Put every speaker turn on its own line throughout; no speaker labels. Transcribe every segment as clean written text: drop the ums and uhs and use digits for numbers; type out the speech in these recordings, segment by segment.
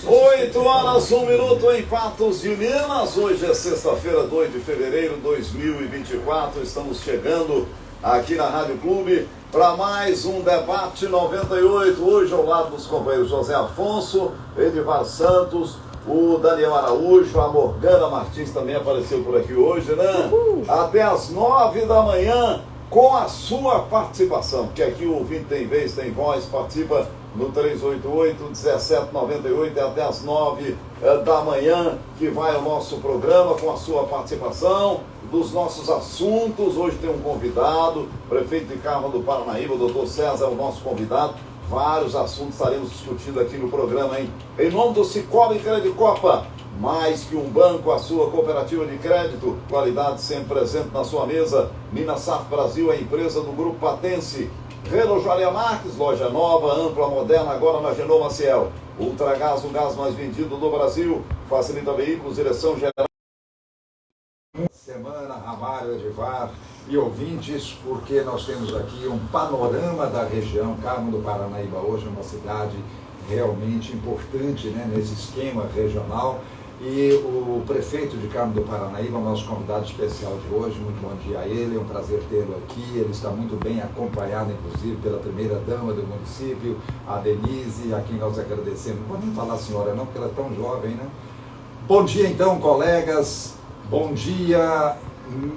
8 horas, 1 minuto em Patos de Minas. Hoje é sexta-feira, 2 de fevereiro de 2024. Estamos chegando aqui na Rádio Clube para mais um Debate 98. Hoje ao lado dos companheiros José Afonso, Edivar Santos, o Daniel Araújo, a Morgana Martins também apareceu por aqui hoje, né? Até às 9 da manhã com a sua participação, porque aqui o ouvinte tem vez, tem voz, participa no 388-1798, até às 9 da manhã, que vai o nosso programa com a sua participação, dos nossos assuntos. Hoje tem um convidado, prefeito de Carmo do Paranaíba, o doutor César é o nosso convidado. Vários assuntos estaremos discutindo aqui no programa, hein? Em nome do Cicobi Credicopa, mais que um banco, a sua cooperativa de crédito, qualidade sempre presente na sua mesa. Minas Saf Brasil, a empresa do Grupo Patense. Renault Joalheria Marques, loja nova, ampla, moderna, agora na Genô Maciel. Ultragás, o gás mais vendido do Brasil. Facilita veículos, direção geral.
Semana, Ramalho, Edivar e ouvintes, porque nós temos aqui um panorama da região. Carmo do Paranaíba hoje é uma cidade realmente importante, né, nesse esquema regional. E o prefeito de Carmo do Paranaíba, nosso convidado especial de hoje, muito bom dia a ele, é um prazer tê-lo aqui. Ele está muito bem acompanhado, inclusive, pela primeira-dama do município, a Denise, a quem nós agradecemos. Não vou nem falar senhora não, porque ela é tão jovem, né? Bom dia então, colegas, bom dia.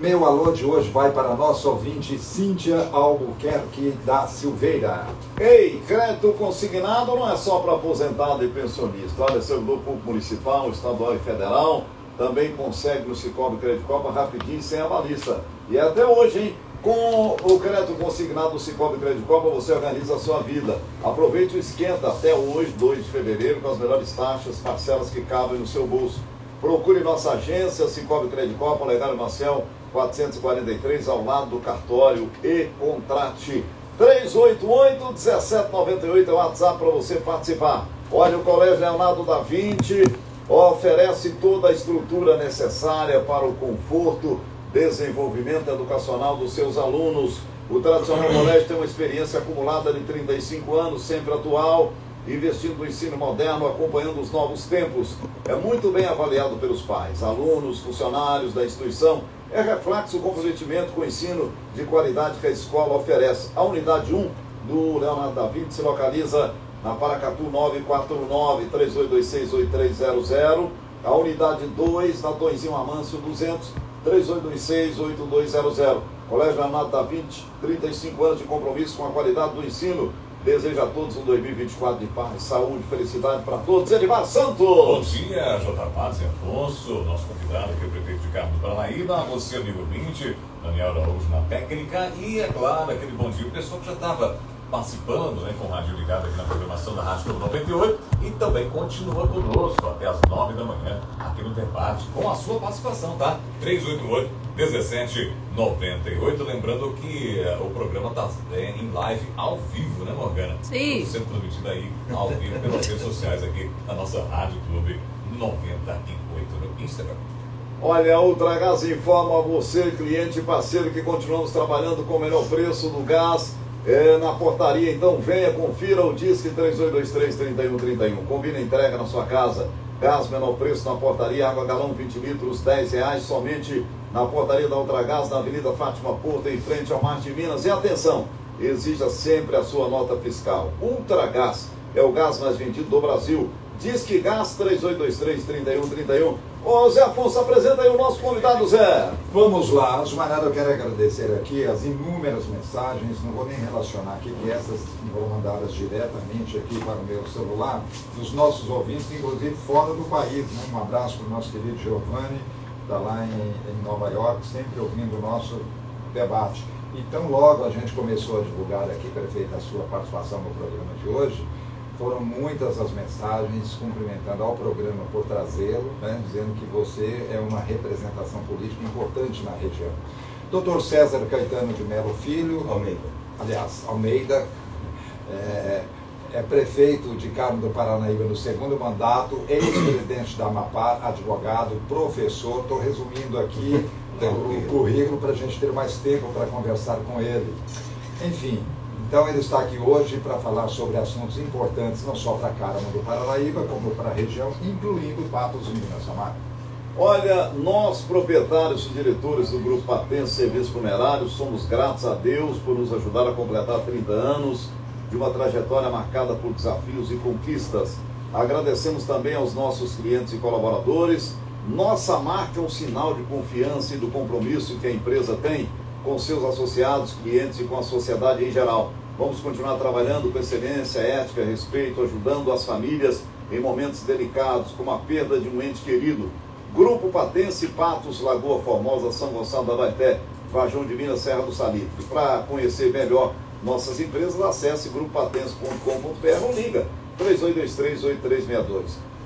Meu alô de hoje vai para a nossa ouvinte Cíntia Albuquerque da Silveira.
Ei, crédito consignado não é só para aposentado e pensionista. Olha, servidor público municipal, estadual e federal também consegue no Cicobi Credicopa rapidinho, sem avalista. E até hoje, hein? Com o crédito consignado do Cicobi Credicopa, você organiza a sua vida. Aproveite o esquenta até hoje, 2 de fevereiro, com as melhores taxas, parcelas que cabem no seu bolso. Procure nossa agência, Cicobi Credicopa, Legário Maciel, 443, ao lado do cartório, e contrate. 388-1798 é o WhatsApp para você participar. Olha, o Colégio Leonardo da Vinci oferece toda a estrutura necessária para o conforto, desenvolvimento educacional dos seus alunos. O tradicional colégio tem uma experiência acumulada de 35 anos, sempre atual, investindo no ensino moderno, acompanhando os novos tempos. É muito bem avaliado pelos pais, alunos, funcionários da instituição. É reflexo o comprometimento com o ensino de qualidade que a escola oferece. A unidade 1 do Leonardo da Vinci se localiza na Paracatu 949-3826-8300. A unidade 2 na Tonzinho Amâncio 200, 3826-8200. Colégio Leonardo da Vinci, 35 anos de compromisso com a qualidade do ensino. Desejo a todos um 2024 de paz, saúde, felicidade para todos. Edivar Santos!
Bom dia, J. Paz e Afonso, nosso convidado aqui, o prefeito de Carmo do Paranaíba, você, amigo ouvinte, Daniel Araújo na técnica, e, é claro, aquele bom dia, o pessoal que já estava participando, né, com o rádio ligado aqui na programação da Rádio Clube 98, e também continua conosco até as 9 da manhã, aqui no debate, com a sua participação, tá? 388-1798, lembrando que o programa está em live ao vivo, né, Morgana?
Sim.
Tudo sendo transmitido aí ao vivo pelas redes sociais aqui na nossa Rádio Clube 98 no Instagram.
Olha, a Ultragás informa a você, cliente e parceiro, que continuamos trabalhando com o melhor preço do gás na portaria. Então venha, confira o Disque 3823-3131. Combina a entrega na sua casa. Gás, menor preço na portaria, água galão 20 litros, R$10, somente na portaria da Ultragás, na Avenida Fátima Porto, em frente ao Mar de Minas. E atenção, exija sempre a sua nota fiscal. Ultragás é o gás mais vendido do Brasil. Disque Gás 3823-3131. Ô Zé Afonso, apresenta aí o nosso convidado, Zé.
Vamos lá, antes de mais nada eu quero agradecer aqui as inúmeras mensagens, não vou nem relacionar aqui, que essas foram mandadas diretamente aqui para o meu celular, dos nossos ouvintes, inclusive fora do país, né? Um abraço para o nosso querido Giovanni, está lá em Nova York, sempre ouvindo o nosso debate. Então logo a gente começou a divulgar aqui, prefeito, a sua participação no programa de hoje. Foram muitas as mensagens cumprimentando ao programa por trazê-lo, né, dizendo que você é uma representação política importante na região. Dr. César Caetano de Melo Filho, Almeida, é prefeito de Carmo do Paranaíba no segundo mandato, ex-presidente da Amapar, advogado, professor. Estou resumindo aqui o currículo para a gente ter mais tempo para conversar com ele. Enfim, Então ele está aqui hoje para falar sobre assuntos importantes, não só para Carmo do Paranaíba, como para a região, incluindo Patos de Minas. Amaro.
Olha, nós proprietários e diretores do Grupo Patense Serviços Funerários somos gratos a Deus por nos ajudar a completar 30 anos de uma trajetória marcada por desafios e conquistas. Agradecemos também aos nossos clientes e colaboradores. Nossa marca é um sinal de confiança e do compromisso que a empresa tem com seus associados, clientes e com a sociedade em geral. Vamos continuar trabalhando com excelência, ética, respeito, ajudando as famílias em momentos delicados, como a perda de um ente querido. Grupo Patense, Patos, Lagoa Formosa, São Gonçalo da Abaeté, Varjão de Minas, Serra do Salitre. Para conhecer melhor nossas empresas, acesse grupopatense.com.br ou liga 3223-8362.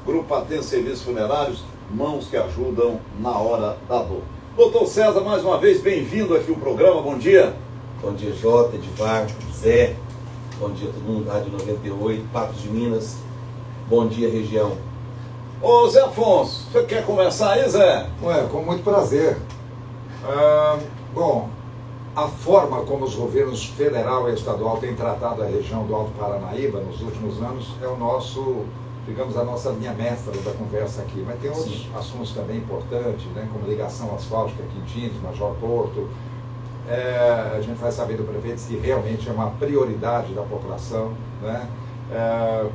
Grupo Patense Serviços Funerários, mãos que ajudam na hora da dor. Doutor César, mais uma vez, bem-vindo aqui ao programa, bom dia.
Bom dia, Jota, Edivar, Zé, bom dia a todo mundo, Rádio 98, Patos de Minas, bom dia, região.
Ô Zé Afonso, você quer começar aí, Zé?
Ué, com muito prazer. Bom, a forma como os governos federal e estadual têm tratado a região do Alto Paranaíba nos últimos anos é o nosso, digamos, a nossa linha mestra da conversa aqui. Mas tem outros assuntos também importantes, né, como ligação asfáltica, Quintins, Major Porto. A gente vai saber do prefeito se realmente é uma prioridade da população, né?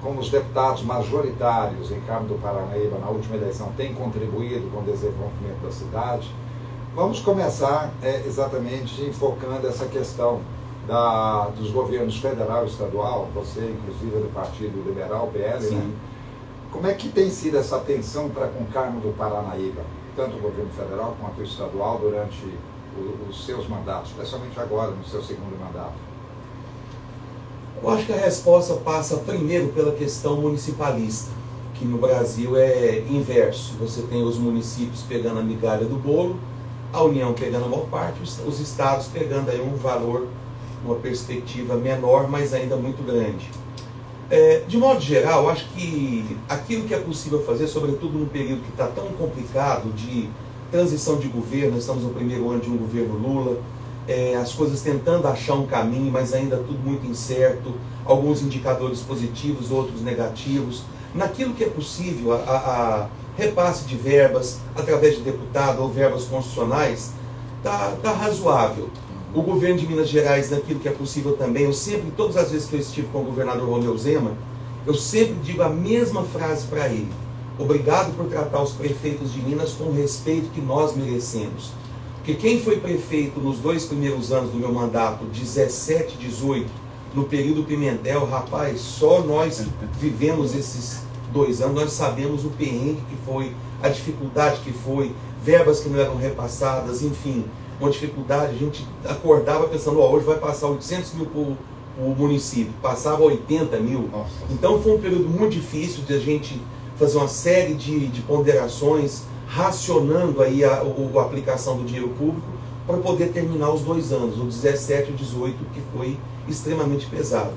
Como os deputados majoritários em Carmo do Paranaíba na última eleição têm contribuído com o desenvolvimento da cidade. Vamos começar exatamente enfocando essa questão dos governos federal e estadual, você inclusive é do Partido Liberal, PL, né? Como é que tem sido essa tensão para com Carmo do Paranaíba, tanto o governo federal quanto o estadual durante os seus mandatos, especialmente agora no seu segundo mandato?
Eu acho que a resposta passa primeiro pela questão municipalista, que no Brasil é inverso. Você tem os municípios pegando a migalha do bolo, a União pegando a maior parte, os estados pegando aí um valor, uma perspectiva menor, mas ainda muito grande. De modo geral, eu acho que aquilo que é possível fazer, sobretudo num período que está tão complicado de transição de governo, nós estamos no primeiro ano de um governo Lula, as coisas tentando achar um caminho, mas ainda tudo muito incerto, alguns indicadores positivos, outros negativos. Naquilo que é possível, a repasse de verbas através de deputado ou verbas constitucionais, tá razoável. O governo de Minas Gerais, naquilo que é possível também, eu sempre, todas as vezes que eu estive com o governador Romeu Zema, eu sempre digo a mesma frase para ele: obrigado por tratar os prefeitos de Minas com o respeito que nós merecemos. Porque quem foi prefeito nos 2 primeiros anos do meu mandato, 17 e 18, no período Pimentel, rapaz, só nós vivemos esses 2 anos, nós sabemos o perrengue que foi, a dificuldade que foi, verbas que não eram repassadas, enfim, uma dificuldade. A gente acordava pensando, hoje vai passar 800 mil para o município, passava 80 mil.
Nossa. Então
foi um período muito difícil de a gente fazer uma série de ponderações, racionando aí a aplicação do dinheiro público para poder terminar os 2 anos, o 17 e o 18, que foi extremamente pesado.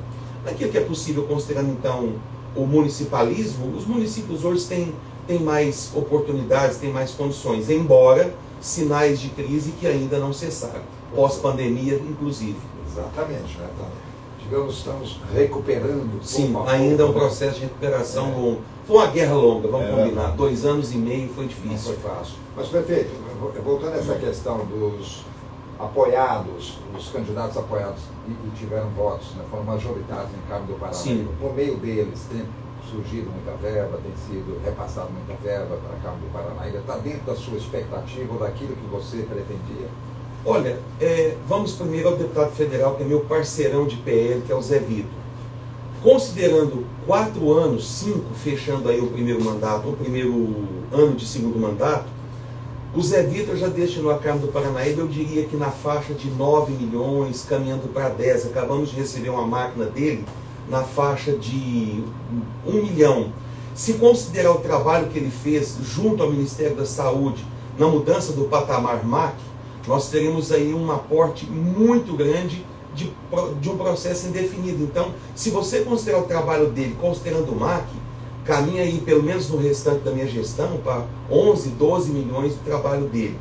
Naquilo que é possível, considerando então o municipalismo, os municípios hoje têm mais oportunidades, têm mais condições, embora sinais de crise que ainda não cessaram, pós-pandemia inclusive.
Exatamente, né? Digamos, estamos recuperando.
Sim, ainda é um processo de recuperação longo. Foi uma guerra longa, vamos combinar. 2 anos e meio foi difícil.
Não foi fácil. Mas, prefeito, voltando a essa questão dos apoiados, os candidatos apoiados e tiveram votos, né, foram majoritários em Carmo do Paranaíba. Por meio deles tem surgido muita verba, tem sido repassado muita verba para Carmo do Paranaíba. Está dentro da sua expectativa ou daquilo que você pretendia?
Olha, vamos primeiro ao deputado federal, que é meu parceirão de PL, que é o Zé Vitor. Considerando 4 anos, 5, fechando aí o primeiro mandato, o primeiro ano de segundo mandato, o Zé Vitor já destinou a Carmo do Paranaíba, eu diria que na faixa de 9 milhões, caminhando para 10. Acabamos de receber uma máquina dele na faixa de 1 milhão. Se considerar o trabalho que ele fez junto ao Ministério da Saúde na mudança do patamar MAC, nós teremos aí um aporte muito grande de um processo indefinido. Então, se você considerar o trabalho dele, considerando o MAC, caminha aí, pelo menos no restante da minha gestão, para 11, 12 milhões do trabalho dele.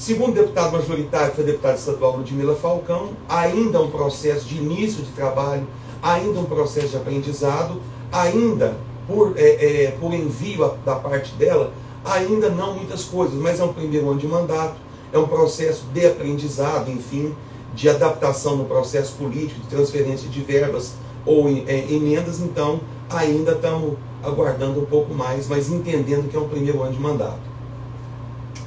Segundo deputado majoritário, foi a deputada estadual Ludmila Falcão, ainda um processo de início de trabalho, ainda um processo de aprendizado, ainda por envio da parte dela, ainda não muitas coisas, mas é um primeiro ano de mandato, é um processo de aprendizado, enfim, de adaptação no processo político, de transferência de verbas ou emendas, então ainda estamos aguardando um pouco mais, mas entendendo que é um primeiro ano de mandato.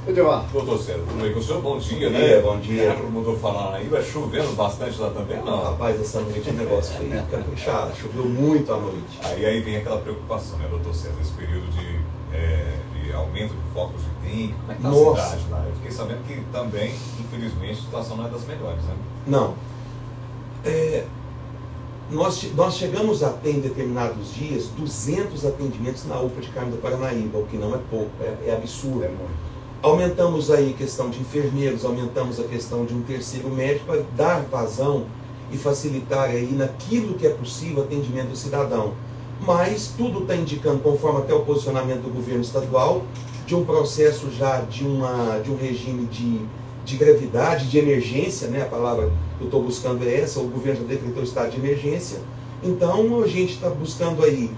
Edmar.
Doutor César, tudo bem com o senhor? Bom dia, né?
Bom dia.
Todo mundo falando aí, vai chovendo bastante lá também, não?
Rapaz, essa noite o negócio foi caprichado, choveu muito à noite.
Aí vem aquela preocupação, né, doutor César, esse período de aumento de focos de dengue, como é que tá a cidade lá? Eu fiquei sabendo que também, infelizmente, a situação não é das melhores, né?
Não. Nós chegamos a ter, em determinados dias, 200 atendimentos na UPA de Carmo do Paranaíba, o que não é pouco, é absurdo.
É muito.
Aumentamos aí a questão de enfermeiros, aumentamos a questão de um terceiro médico para dar vazão e facilitar aí naquilo que é possível o atendimento do cidadão. Mas tudo está indicando, conforme até o posicionamento do governo estadual, de um processo já de um regime de gravidade, de emergência, né? A palavra que eu estou buscando é essa, o governo já decretou estado de emergência. Então a gente está buscando aí,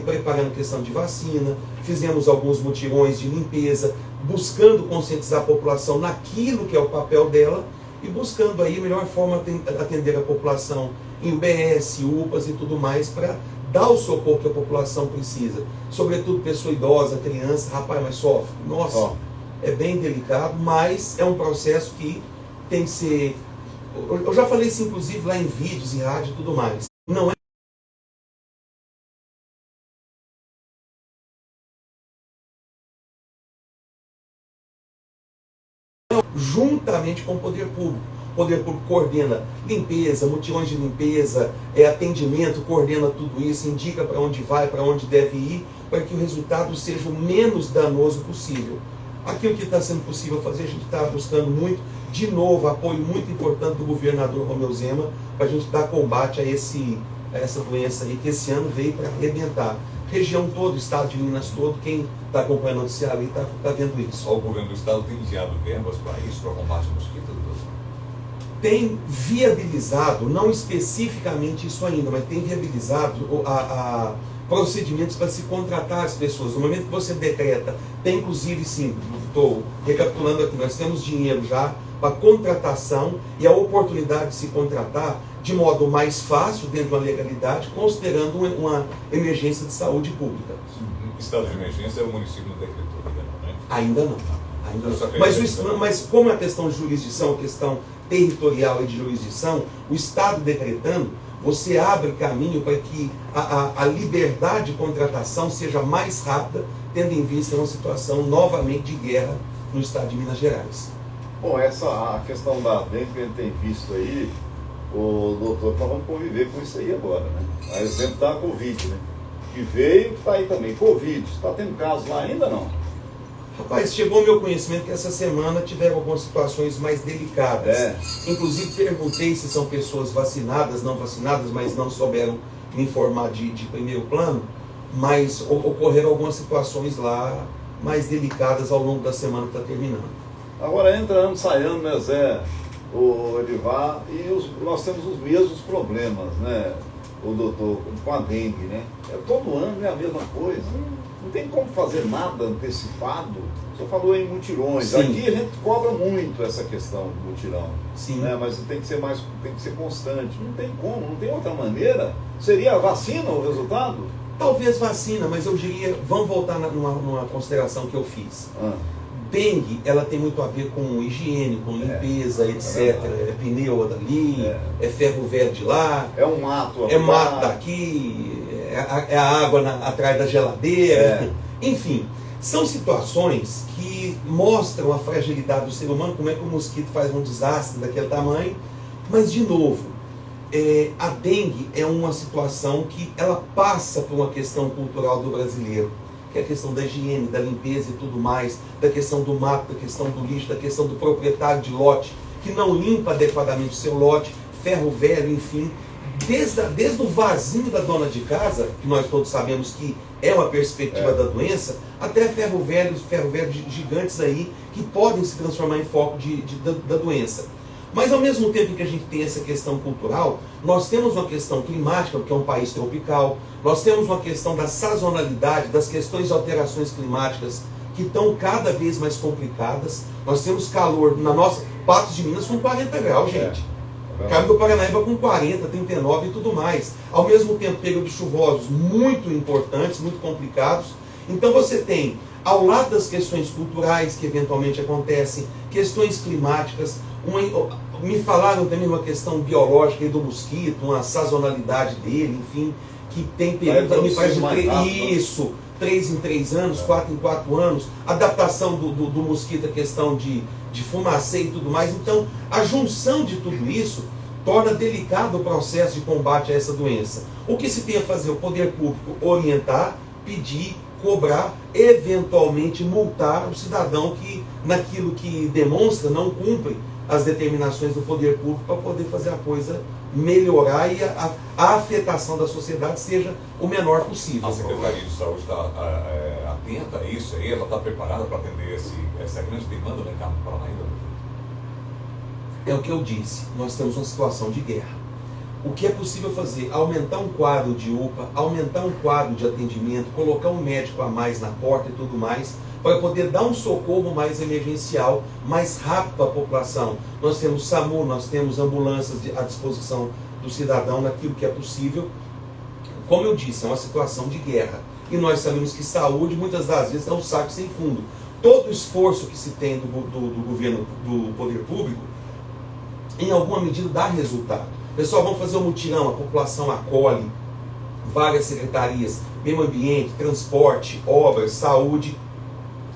preparando questão de vacina, fizemos alguns mutirões de limpeza, buscando conscientizar a população naquilo que é o papel dela e buscando aí a melhor forma de atender a população em UBS, UPAs e tudo mais para dar o socorro que a população precisa. Sobretudo pessoa idosa, criança, rapaz, mas sofre. Nossa, é bem delicado, mas é um processo que tem que ser... Eu já falei isso inclusive lá em vídeos e rádio e tudo mais. Não é juntamente com o poder público. O poder público coordena limpeza, mutirões de limpeza, atendimento, coordena tudo isso, indica para onde vai, para onde deve ir, para que o resultado seja o menos danoso possível. Aquilo que está sendo possível fazer, a gente está buscando muito, de novo, apoio muito importante do governador Romeu Zema, para a gente dar combate a essa doença aí, que esse ano veio para arrebentar. Região toda, estado de Minas todo, quem está acompanhando o noticiário aí está vendo isso.
O governo do estado tem enviado verbas para isso, para combate ao mosquito, doutor?
Tem viabilizado, não especificamente isso ainda, mas tem viabilizado procedimentos para se contratar as pessoas. No momento que você decreta, tem inclusive, sim, estou recapitulando aqui, nós temos dinheiro já para contratação e a oportunidade de se contratar de modo mais fácil, dentro da legalidade, considerando uma emergência de saúde pública.
Estado de emergência é o município não decretou, né?
Ainda não. Ainda não. Mas como é a questão de jurisdição, a questão territorial e de jurisdição, o Estado decretando, você abre caminho para que a liberdade de contratação seja mais rápida, tendo em vista uma situação novamente de guerra no estado de Minas Gerais.
Bom, a questão da dengue que a gente tem visto aí, o doutor, nós vamos conviver com isso aí agora, né? A exemplo da Covid, né? Que veio, está aí também. Covid, está tendo casos lá ainda não?
Rapaz, chegou ao meu conhecimento que essa semana tiveram algumas situações mais delicadas. Inclusive perguntei se são pessoas vacinadas, não vacinadas, mas não souberam me informar de primeiro plano. Mas ocorreram algumas situações lá mais delicadas ao longo da semana que está terminando.
Agora entra ano, sai ano, né, Zé? O Edivar, e nós temos os mesmos problemas, né, o doutor, com a dengue, né? Todo ano é a mesma coisa. Não tem como fazer nada antecipado. O senhor falou em mutirões.
Sim.
Aqui a gente cobra muito essa questão do mutirão.
Sim.
Né? Mas tem que ser constante. Não tem como, não tem outra maneira. Seria a vacina o resultado?
Talvez vacina, mas eu diria, vamos voltar numa consideração que eu fiz. Dengue, ela tem muito a ver com higiene, com limpeza, etc. É pneu dali, é ferro velho de lá.
É um mato.
É mato daqui, é a água atrás da geladeira. Enfim, são situações que mostram a fragilidade do ser humano, como é que o mosquito faz um desastre daquele tamanho. Mas, de novo, a dengue é uma situação que ela passa por uma questão cultural do brasileiro, que é a questão da higiene, da limpeza e tudo mais, da questão do mato, da questão do lixo, da questão do proprietário de lote, que não limpa adequadamente o seu lote, ferro velho, enfim, desde o vasinho da dona de casa, que nós todos sabemos que é uma perspectiva da doença, até ferro velho gigantes aí, que podem se transformar em foco da doença. Mas ao mesmo tempo que a gente tem essa questão cultural, nós temos uma questão climática, porque é um país tropical, nós temos uma questão da sazonalidade, das questões de alterações climáticas, que estão cada vez mais complicadas. Nós temos calor na nossa... Patos de Minas com 40 graus, gente. Carmo do Paranaíba com 40, 39 e tudo mais. Ao mesmo tempo, períodos chuvosos muito importantes, muito complicados. Então você tem, ao lado das questões culturais que eventualmente acontecem, questões climáticas, me falaram também uma questão biológica do mosquito, uma sazonalidade dele, enfim, que tem período, me parece, isso, 3 em 3 anos, 4 em 4 anos, adaptação do mosquito, a questão de fumacê e tudo mais. Então, a junção de tudo isso torna delicado o processo de combate a essa doença. O que se tem a fazer? O poder público orientar, pedir, cobrar, eventualmente multar o cidadão que, naquilo que demonstra, não cumpre as determinações do poder público para poder fazer a coisa melhorar e a afetação da sociedade seja o menor possível.
A Secretaria de Saúde está atenta a isso aí? Ela está preparada para atender essa grande demanda no Carmo do Paranaíba?
É o que eu disse, nós temos uma situação de guerra. O que é possível fazer? Aumentar um quadro de UPA, aumentar um quadro de atendimento, colocar um médico a mais na porta e tudo mais, para poder dar um socorro mais emergencial, mais rápido para a população. Nós temos SAMU, nós temos ambulâncias à disposição do cidadão naquilo que é possível. Como eu disse, é uma situação de guerra. E nós sabemos que saúde, muitas das vezes, é um saco sem fundo. Todo esforço que se tem do governo, do poder público, em alguma medida dá resultado. Pessoal, vamos fazer um mutirão, a população acolhe, várias secretarias, meio ambiente, transporte, obras, saúde,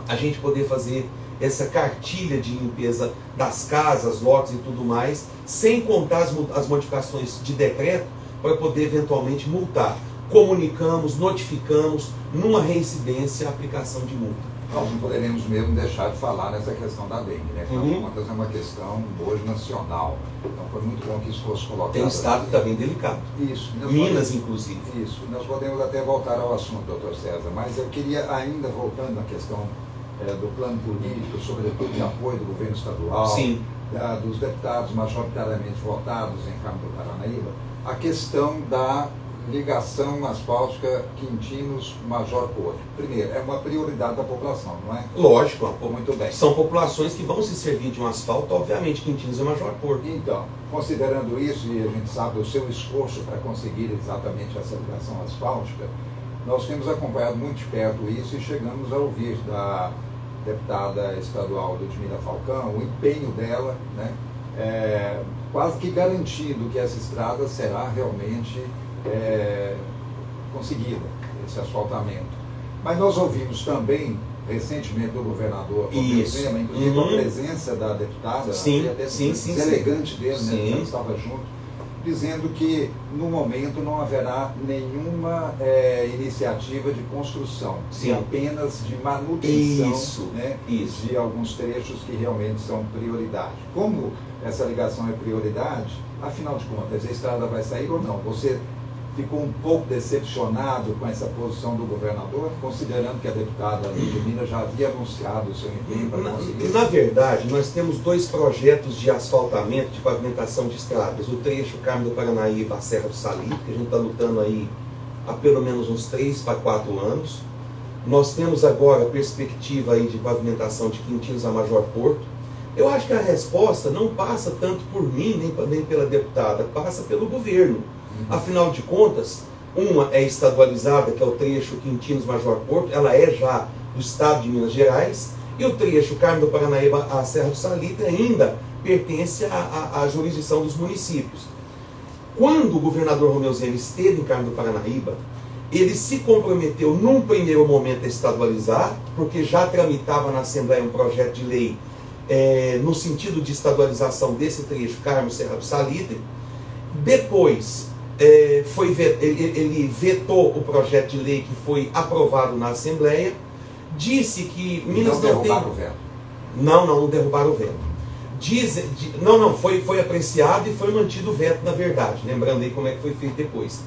a gente poder fazer essa cartilha de limpeza das casas, lotes e tudo mais, sem contar as modificações de decreto, para poder eventualmente multar. Comunicamos, notificamos, numa reincidência, a aplicação de multa.
Nós não poderemos mesmo deixar de falar nessa questão da dengue, né? Afinal de contas, é uma questão hoje nacional. Então foi muito bom que isso fosse colocado.
Tem um estado que está bem delicado.
Isso.
Minas, inclusive.
Isso. Nós podemos até voltar ao assunto, doutor César, mas eu queria ainda, voltando à questão do plano político, sobretudo de apoio do governo estadual,
sim,
dos deputados majoritariamente votados em Carmo do Paranaíba, a questão da ligação asfáltica Quintinos-Major Porto. Primeiro, é uma prioridade da população, não é?
Lógico.
Muito bem.
São populações que vão se servir de um asfalto, obviamente, Quintinos e Major Porto.
Então, considerando isso, e a gente sabe o seu esforço para conseguir exatamente essa ligação asfáltica, nós temos acompanhado muito de perto isso e chegamos a ouvir da deputada estadual Ludmila Falcão o empenho dela, né, quase que garantindo que essa estrada será realmente conseguida, esse asfaltamento. Mas nós ouvimos também, recentemente, do governador, inclusive a presença da deputada,
sim,
até
sim,
delegante dele,
sim,
né, que estava junto, dizendo que no momento não haverá nenhuma iniciativa de construção,
sim,
apenas de manutenção,
isso,
né,
isso,
de alguns trechos que realmente são prioridade. Como essa ligação é prioridade, afinal de contas, a estrada vai sair ou não? Você ficou um pouco decepcionado com essa posição do governador, considerando que a deputada Ludmila já havia anunciado o seu empenho para conseguir?
Na verdade, nós temos 2 projetos de asfaltamento, de pavimentação de estradas. O trecho Carmo do Paranaíba, a Serra do Salitre, que a gente está lutando aí há pelo menos uns 3 para 4 anos. Nós temos agora a perspectiva aí de pavimentação de Quintinos a Major Porto. Eu acho que a resposta não passa tanto por mim, nem pela deputada, passa pelo governo. Afinal de contas, uma é estadualizada, que é o trecho Quintinos-Major Porto, ela é já do estado de Minas Gerais, e o trecho Carmo do Paranaíba a Serra do Salitre ainda pertence à jurisdição dos municípios. Quando o governador Romeu Zema esteve em Carmo do Paranaíba, ele se comprometeu num primeiro momento a estadualizar, porque já tramitava na Assembleia um projeto de lei no sentido de estadualização desse trecho Carmo-Serra do Salitre. Depois, ele vetou o projeto de lei que foi aprovado na Assembleia, disse que Minas não tem...
derrubaram o veto.
Não derrubaram o veto. Foi apreciado e foi mantido o veto, na verdade, lembrando aí como é que foi feito depois.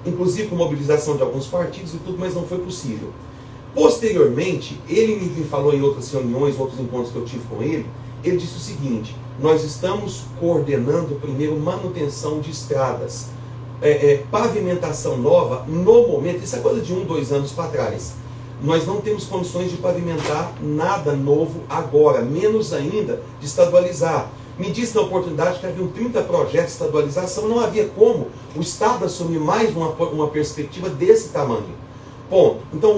Inclusive com mobilização de alguns partidos e tudo, mas não foi possível. Posteriormente, ele me falou em outras reuniões, outros encontros que eu tive com ele, ele disse o seguinte: nós estamos coordenando primeiro manutenção de estradas, pavimentação nova no momento, isso é coisa de 1, 2 anos para trás. Nós não temos condições de pavimentar nada novo agora, menos ainda de estadualizar. Me disse na oportunidade que haviam 30 projetos de estadualização, não havia como o Estado assumir mais uma perspectiva desse tamanho. Ponto. Então,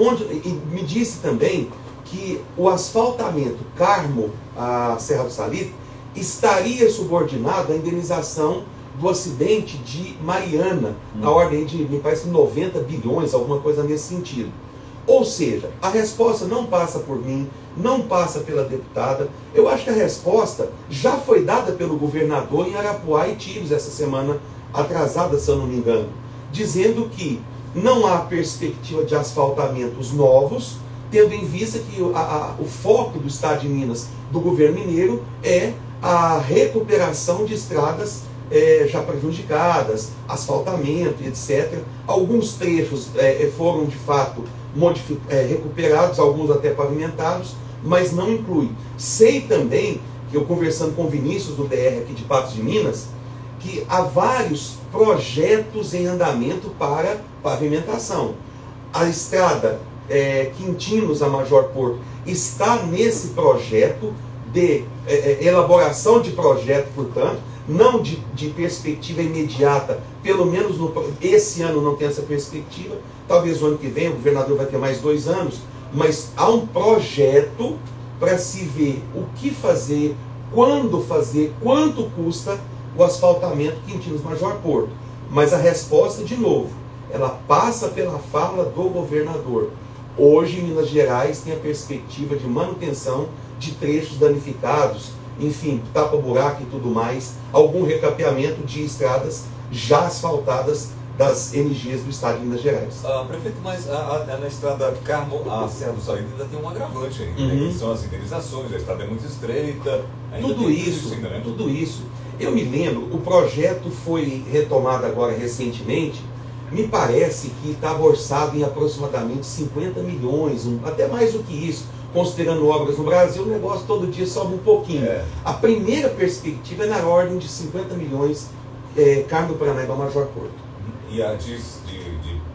me disse também que o asfaltamento Carmo a Serra do Salitre estaria subordinado à indenização do acidente de Mariana, na ordem de, me parece, 90 bilhões, alguma coisa nesse sentido. Ou seja, a resposta não passa por mim, não passa pela deputada. Eu acho que a resposta já foi dada pelo governador em Arapuá e Tiros essa semana atrasada, se eu não me engano, dizendo que não há perspectiva de asfaltamentos novos, tendo em vista que o foco do Estado de Minas, do governo mineiro, é a recuperação de estradas já prejudicadas, asfaltamento, etc. Alguns trechos foram de fato recuperados, alguns até pavimentados, mas não inclui. Sei também, que eu conversando com o Vinícius do DR aqui de Patos de Minas, que há vários projetos em andamento para pavimentação. A estrada Quintinos a Major Porto está nesse projeto de elaboração de projeto, portanto, não de perspectiva imediata, pelo menos esse ano não tem essa perspectiva, talvez o ano que vem o governador vai ter mais 2 anos, mas há um projeto para se ver o que fazer, quando fazer, quanto custa o asfaltamento Quintinos Major Porto. Mas a resposta, de novo, ela passa pela fala do governador. Hoje, Minas Gerais tem a perspectiva de manutenção de trechos danificados, enfim, tapa-buraco e tudo mais, algum recapeamento de estradas já asfaltadas das MGs do Estado de Minas Gerais.
Prefeito, mas na estrada Carmo a Serra do Salitre ainda tem um agravante aí, né, que são as indenizações, a estrada é muito estreita.
Tudo isso. Eu me lembro, o projeto foi retomado agora recentemente, me parece que estava orçado em aproximadamente 50 milhões, até mais do que isso, considerando obras no Brasil, o negócio todo dia sobe um pouquinho. A primeira perspectiva é na ordem de 50 milhões, Carmo do Paranaíba Major Porto.
E a de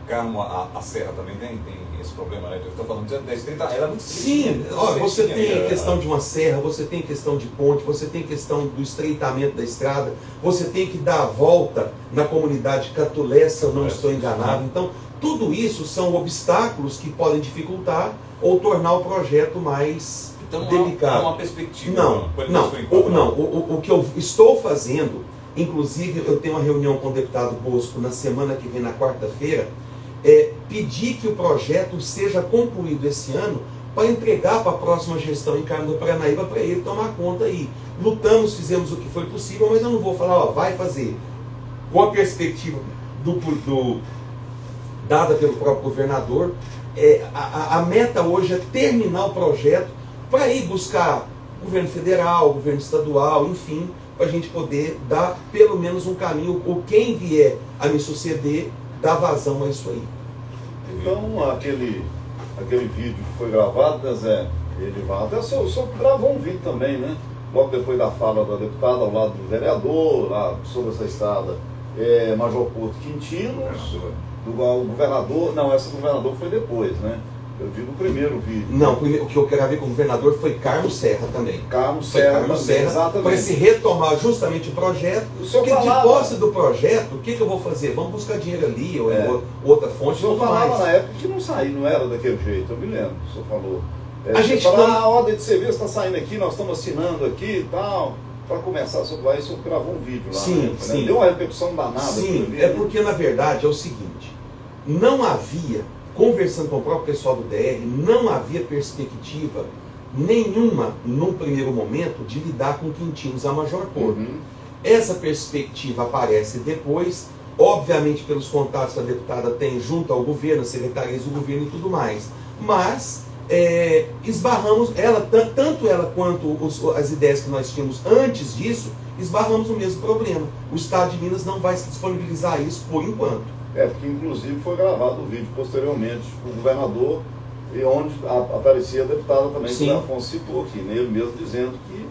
Carmo a Serra também tem esse problema, né? Eu estou falando de 10, 30, ela é muito estreita.
Sim, você tem questão de uma serra, você tem questão de ponte, você tem questão do estreitamento da estrada, você tem que dar a volta na comunidade Catulé, se eu não estou enganado. Então, tudo isso são obstáculos que podem dificultar ou tornar o projeto mais delicado.
Não há uma perspectiva.
O que eu estou fazendo, inclusive eu tenho uma reunião com o deputado Bosco na semana que vem, na quarta-feira, pedir que o projeto seja concluído esse ano para entregar para a próxima gestão em Carmo do Paranaíba para ele tomar conta aí. Lutamos, fizemos o que foi possível, mas eu não vou falar, vai fazer. Com a perspectiva dada pelo próprio governador, a meta hoje é terminar o projeto para ir buscar governo federal, governo estadual, enfim, para a gente poder dar pelo menos um caminho, ou quem vier a me suceder, dar vazão a isso aí.
Então, aquele vídeo que foi gravado, né, Zé? Até o senhor gravou um vídeo também, né? Logo depois da fala da deputada, ao lado do vereador, lá sobre essa estrada Major Porto Quintinos, do governador. Não, essa do governador foi depois, né? Eu digo o primeiro vídeo.
Não, o que eu gravei com o governador foi Carmo Serra também.
Carmo Serra, exatamente.
Para se retomar justamente o projeto. Porque de posse do projeto, o que eu vou fazer? Vamos buscar dinheiro ali, ou outra fonte.
O senhor falava na época que não era daquele jeito, eu me lembro. O senhor falou.
A gente
a ordem de serviço está saindo aqui, nós estamos assinando aqui e tal. Para começar a sobrar isso, eu gravou um vídeo lá.
Sim,
né?
sim.
Deu uma repercussão danada.
Sim, porque na verdade é o seguinte, não havia, conversando com o próprio pessoal do DR, não havia perspectiva nenhuma, num primeiro momento, de lidar com Quintinos a Major Porto. Essa perspectiva aparece depois, obviamente pelos contatos que a deputada tem junto ao governo, as secretarias do governo e tudo mais. Mas esbarramos, tanto ela quanto as ideias que nós tínhamos antes disso, esbarramos no mesmo problema. O Estado de Minas não vai se disponibilizar isso por enquanto.
Porque inclusive foi gravado o vídeo posteriormente com o governador, e onde aparecia a deputada também, que o Afonso citou aqui, né? Ele mesmo dizendo que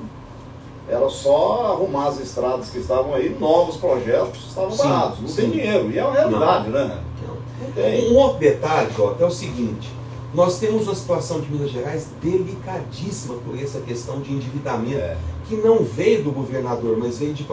era só arrumar as estradas que estavam aí, novos projetos estavam parados, não tem dinheiro, e é uma realidade, né? Não tem.
Um outro detalhe, Jota, é o seguinte: nós temos uma situação de Minas Gerais delicadíssima por essa questão de endividamento, que não veio do governador, mas veio de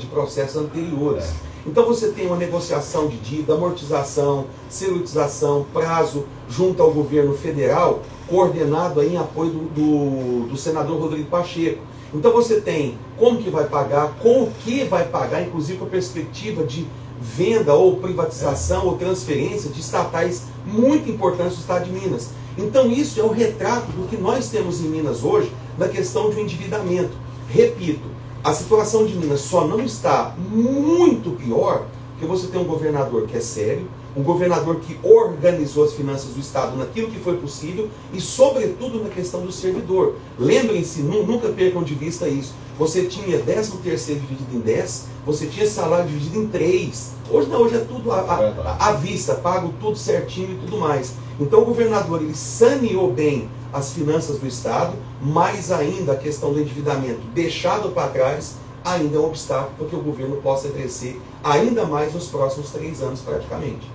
processos anteriores. Então você tem uma negociação de dívida, amortização, securitização, prazo junto ao governo federal, coordenado aí em apoio do senador Rodrigo Pacheco. Então você tem como que vai pagar, com o que vai pagar, inclusive com a perspectiva de venda ou privatização ou transferência de estatais muito importantes do Estado de Minas. Então isso é o retrato do que nós temos em Minas hoje na questão de um endividamento. Repito, a situação de Minas só não está muito pior porque você tem um governador que é sério, um governador que organizou as finanças do Estado naquilo que foi possível e, sobretudo, na questão do servidor. Lembrem-se, nunca percam de vista isso. Você tinha 13º dividido em 10, você tinha salário dividido em 3. Hoje não, hoje é tudo à vista, pago tudo certinho e tudo mais. Então o governador, ele saneou bem as finanças do Estado, mas ainda a questão do endividamento deixado para trás ainda é um obstáculo para que o governo possa crescer ainda mais nos próximos 3 anos praticamente.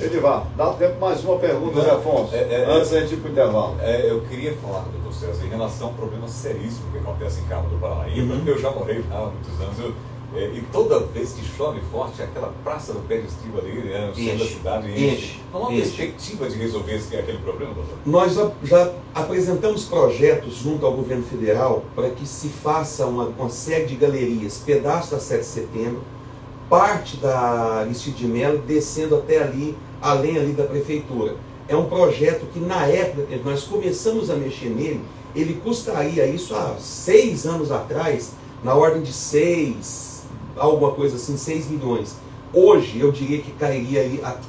Edivar, dá tempo mais uma pergunta, Zé Afonso, antes da gente ir para o intervalo.
Eu queria falar, doutor César, em relação a um problema seríssimo que acontece em Carmo do Paranaíba. Eu já morei lá há muitos anos, e toda vez que chove forte, aquela praça do pé de estribo ali, no centro da cidade, enche. Não há perspectiva de resolver aquele problema, doutor?
Nós já apresentamos projetos junto ao governo federal para que se faça uma série de galerias, pedaço da 7 de setembro, parte da Aristides de Melo, descendo até ali, além ali da prefeitura. É um projeto que na época que nós começamos a mexer nele, ele custaria isso há 6 anos atrás, na ordem de 6 milhões. Hoje eu diria que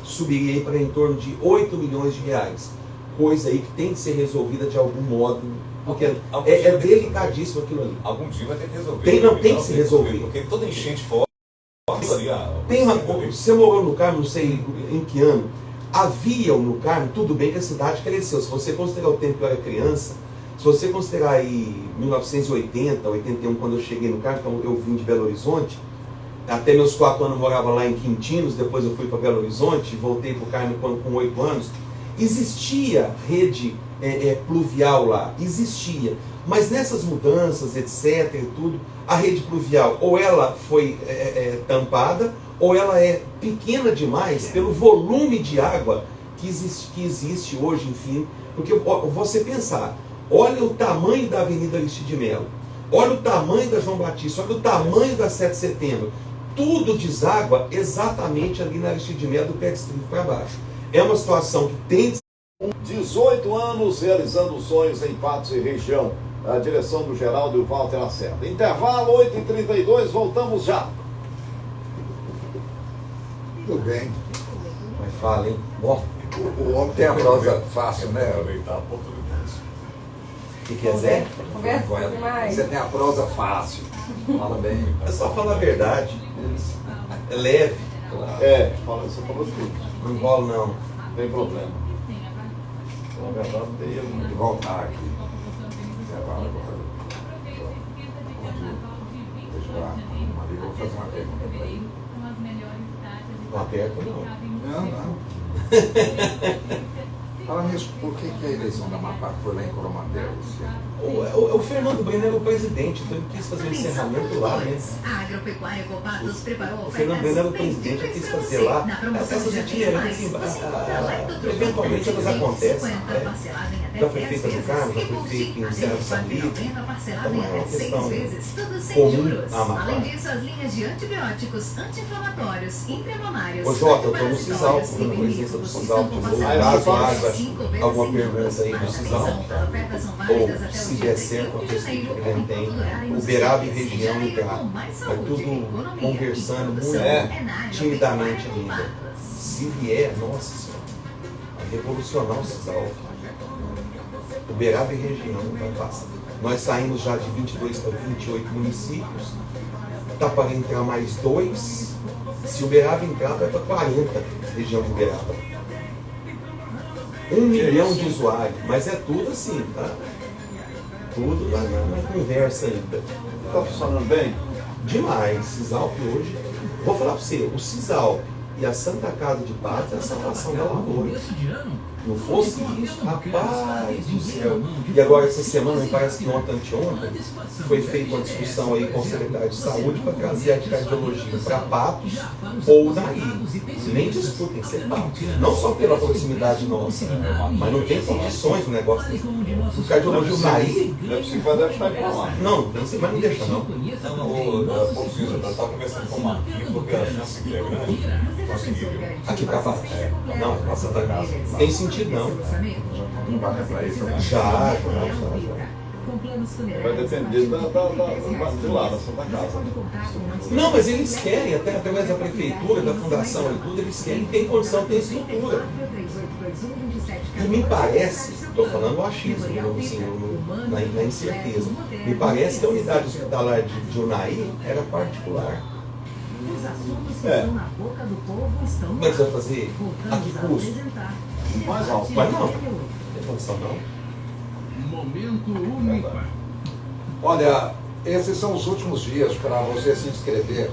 subiria aí para em torno de 8 milhões de reais. Coisa aí que tem que ser resolvida de algum modo, porque é delicadíssimo aquilo ali.
Algum dia vai ter que resolver.
Tem que se resolver.
Porque toda enchente forte.
Você morou no Carmo, não sei em que ano, havia no Carmo, tudo bem que a cidade cresceu. Se você considerar o tempo que eu era criança, se você considerar aí 1980, 81, quando eu cheguei no Carmo, então eu vim de Belo Horizonte, até meus 4 anos eu morava lá em Quintinos, depois eu fui para Belo Horizonte, voltei para o Carmo com 8 anos. Existia rede pluvial lá, existia, mas nessas mudanças, etc. e tudo, a rede pluvial ou ela foi tampada, ou ela é pequena demais pelo volume de água que existe hoje, enfim. Porque você pensar, olha o tamanho da Avenida Aristides de Melo, olha o tamanho da João Batista, olha o tamanho da 7 de setembro, tudo deságua exatamente ali na Aristides de Melo, do pé de estribo para baixo. É uma situação que tem
18 anos realizando sonhos em Patos e região. A direção do Geraldo e o Walter Lacerda. Intervalo 8h32, voltamos já.
Tudo bem.
Mas fala, hein?
Bom, o homem tem a prosa fácil, né?
Aproveitar a oportunidade.
O que é Zé?
Conversa demais.
Você tem a prosa fácil. Fala bem.
É só falar a verdade. É leve.
Você falou tudo.
Não enrola, não.
Não tem problema. Na verdade, teria
De voltar aqui. Deixa eu lá. Eu vou fazer uma pergunta para ele.
Não aperta, não.
Não. Fala nisso, por que a eleição da Amapá foi lá em Coromandel esse ano?
O Fernando Breno era o presidente, então ele quis fazer o encerramento lá, né?
A Agropecuária Copatos preparou
O Fernando Breno era o presidente, ele quis fazer lá. Essas itinerantes, eventualmente elas acontecem, né? Já foi feita no Carmo, já foi feita em Serra do Salitre. Então é uma questão comum a Amapá.
Além disso, as linhas de antibióticos, anti-inflamatórios, intramamários.
Ô Jota, eu estou no CISAL, fui na presença do CISAL de novo. Caso haja alguma pergunta aí do CISAL, ou se vier ser com a perspectiva que ele tem, Uberaba e região entrar. Vai tudo conversando muito timidamente ainda. Se vier, nossa senhora, revolucionar o Cisalp. Uberaba e região vai passar. Nós saímos já de 22 para 28 municípios. Está para entrar mais 2. Se Uberaba entrar, vai para 40, região de Uberaba. 1 milhão de usuários, mas é tudo assim, tá? Tudo lá na conversa ainda.
Está funcionando bem?
Demais. Cisalp hoje. Vou falar para você, o Cisalp e a Santa Casa de Paz é a salvação da lavoura. Não fosse isso, rapaz do céu. E agora essa semana, me parece que ontem, anteontem, foi feita uma discussão aí com o secretário de Saúde para trazer a cardiologia para Patos ou daí. Nem discutem ser Patos. Não só pela proximidade nossa, mas não tem condições o negócio. O cardiologista daí.
Não é possível que vai deixar ir para lá.
Não, mas não deixa não.
Eu estava conversando com o Marquinhos, porque a chance que é grande, conseguiu.
Aqui para Patos. Não, para Santa Casa. Tem sentido não.
Não vai para isso, né?
Já.
Vai depender de lá, da Santa Casa.
Não, mas eles querem, até através da prefeitura, da fundação e tudo, eles querem, tem condição, tem estrutura. E me parece, estou falando o achismo, assim, na incerteza, me parece que a unidade hospitalar de Unai era particular. Mas vai fazer a que custo?
Mais alto.
Mas não, tem condição não.
Momento Unipam.
Olha, esses são os últimos dias para você se inscrever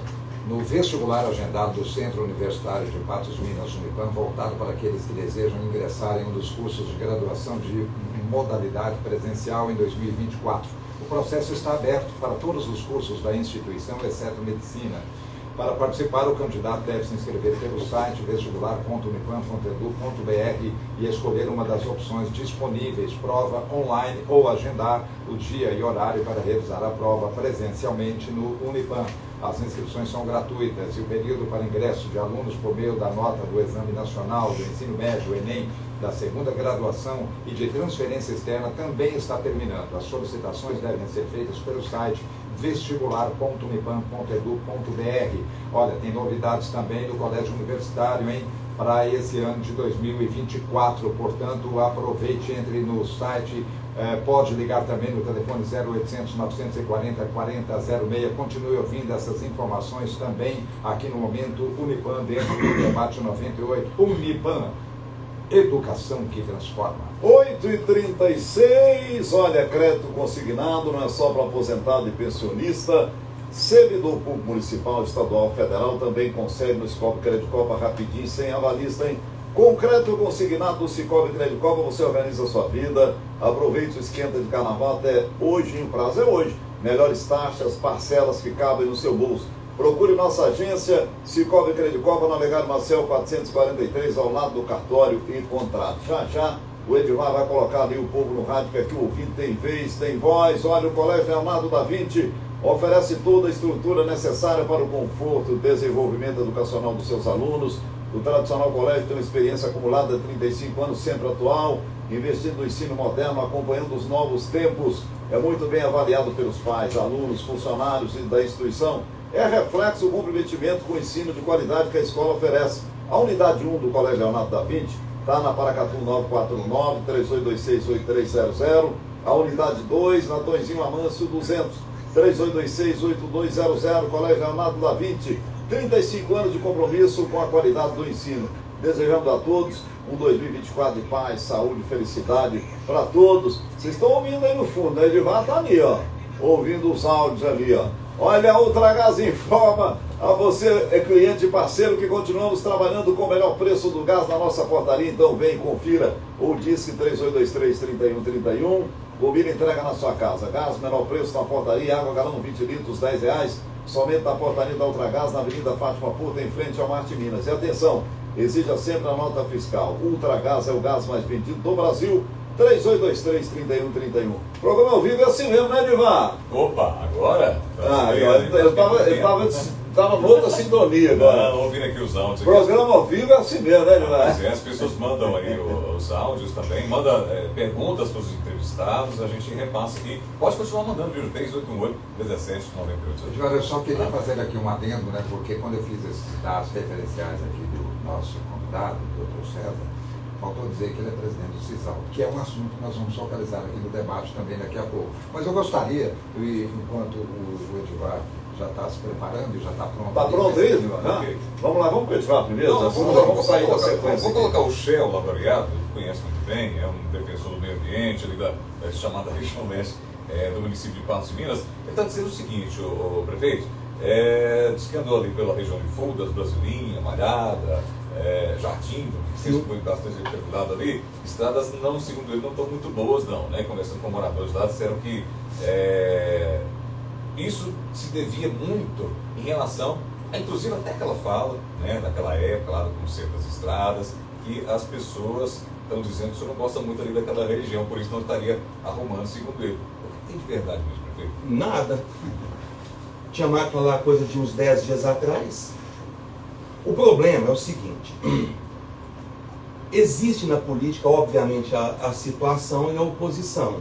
no vestibular agendado do Centro Universitário de Patos de Minas Unipam, voltado para aqueles que desejam ingressar em um dos cursos de graduação de modalidade presencial em 2024. O processo está aberto para todos os cursos da instituição, exceto medicina. Para participar, o candidato deve se inscrever pelo site vestibular.unipam.edu.br e escolher uma das opções disponíveis, prova online, ou agendar o dia e horário para realizar a prova presencialmente no Unipam. As inscrições são gratuitas e o período para ingresso de alunos por meio da nota do Exame Nacional do Ensino Médio, Enem, da segunda graduação e de transferência externa também está terminando. As solicitações devem ser feitas pelo site vestibular.unipam.edu.br. Olha, tem novidades também do Colégio Universitário, hein? Para esse ano de 2024, portanto, aproveite, entre no site, pode ligar também no telefone 0800 940 4006. Continue ouvindo essas informações também aqui no Momento Unipam, dentro do Debate 98. Unipam, educação que transforma.
8h36, olha, crédito consignado não é só para aposentado e pensionista. Servidor público municipal, estadual, federal também consegue no Cicobi Credicopa rapidinho, sem avalista, hein? Com crédito consignado do Cicobi Credicopa, você organiza a sua vida. Aproveite o esquenta de carnaval até hoje, o prazo é hoje. Melhores taxas, parcelas que cabem no seu bolso. Procure nossa agência, Cicobi Credicopa, Navegário Marcel 443, ao lado do cartório e contrato. Já, o Edmar vai colocar ali o povo no rádio, que aqui o ouvinte tem vez, tem voz. Olha, o Colégio Leonardo da Vinci oferece toda a estrutura necessária para o conforto e desenvolvimento educacional dos seus alunos. O tradicional colégio tem uma experiência acumulada de 35 anos, sempre atual, investindo no ensino moderno, acompanhando os novos tempos. É muito bem avaliado pelos pais, alunos, funcionários da instituição. É reflexo do comprometimento com o ensino de qualidade que a escola oferece. A unidade 1 do Colégio Leonardo da Vinci está na Paracatu 949-3826-8300. A unidade 2 na Tonzinho Amâncio 200, 3826-8200. Colégio Leonardo da Vinci, 35 anos de compromisso com a qualidade do ensino. Desejando a todos um 2024 de paz, saúde e felicidade para todos. Vocês estão ouvindo aí no fundo, né? Edivar está ali, ó, ouvindo os áudios ali, ó. Olha, a Ultragaz informa a você, cliente e parceiro, que continuamos trabalhando com o melhor preço do gás na nossa portaria. Então vem, confira o Disque 3823-3131. Combina entrega na sua casa. Gás, menor preço na portaria. Água galão 20 litros, R$10. Somente na portaria da Ultragaz, na Avenida Fátima Puta, em frente ao Marte Minas. E atenção, exija sempre a nota fiscal. Ultragaz é o gás mais vendido do Brasil. 3823-3131. Programa ao vivo é assim mesmo, né, Edivar?
Opa, agora?
Eu tava noutra sintonia agora.
Não, ouvindo aqui os áudios.
Programa ao vivo é assim mesmo, né, Edivar?
As pessoas mandam aí os áudios também, mandam perguntas para os entrevistados, a gente repassa aqui. Pode continuar mandando, viu? 3818-1798.
Eu só queria fazer aqui um adendo, né? Porque quando eu fiz esses dados referenciais aqui do nosso convidado, o Dr. César, faltou dizer que ele é presidente do CISAL, que é um assunto que nós vamos focalizar aqui no debate também daqui a pouco. Mas eu gostaria, enquanto o Edivar já está se preparando e já está pronto.
Está pronto aí, Edivar? Vamos lá, vamos com o Edivar primeiro. Vamos sair da sequência.
Vou colocar o Shell Lavoriado, que conhece muito bem, é um defensor do meio ambiente, ali da chamada região leste do município de Patos de Minas. Ele está dizendo o seguinte, o prefeito, diz que andou ali pela região de Fuldas, Brasilinha, Malhada, Jardim, que foi bastante regulado ali. Estradas, não, segundo ele, não estão muito boas, não, né? Conversando com moradores lá, disseram que isso se devia muito em relação, inclusive até aquela fala, né, daquela época lá do conserto das estradas, que as pessoas estão dizendo que o senhor não gosta muito ali daquela região, por isso não estaria arrumando, segundo ele. O que tem de verdade mesmo, prefeito?
Nada. Tinha máquina lá coisa de uns 10 dias atrás. O problema é o seguinte: existe na política, obviamente, a situação e a oposição.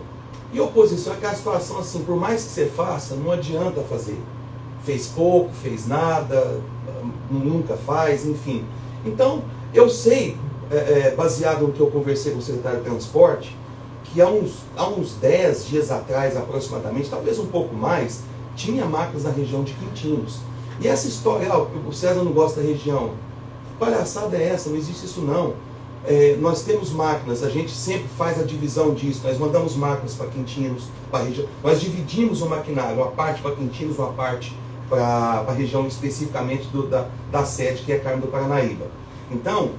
E a oposição é aquela situação assim, por mais que você faça, não adianta fazer. Fez pouco, fez nada, nunca faz, enfim. Então, eu sei, baseado no que eu conversei com o secretário de Transporte, que há uns 10 dias atrás, aproximadamente, talvez um pouco mais, tinha máquinas na região de Quintinos. E essa história, o César não gosta da região, palhaçada é essa, não existe isso não. Nós temos máquinas, a gente sempre faz a divisão disso, nós mandamos máquinas para Quintinos, para a região, nós dividimos o maquinário, uma parte para Quintinos, uma parte para a região especificamente da sede, que é Carmo do Paranaíba. Então,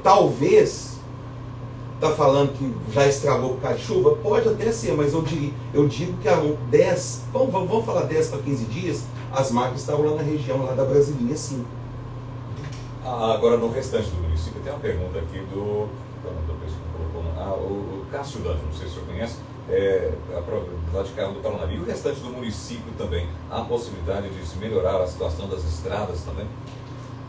talvez, está falando que já estragou por causa de chuva, pode até ser, mas eu digo que há 10, vamos falar 10 para 15 dias, as máquinas estavam lá na região, lá da Brasilinha, sim.
Agora, no restante do município, tem uma pergunta aqui do o Cássio Danjo, não sei se o senhor conhece, lá de Carmo do Paranaíba, e o restante do município também. Há a possibilidade de se melhorar a situação das estradas também?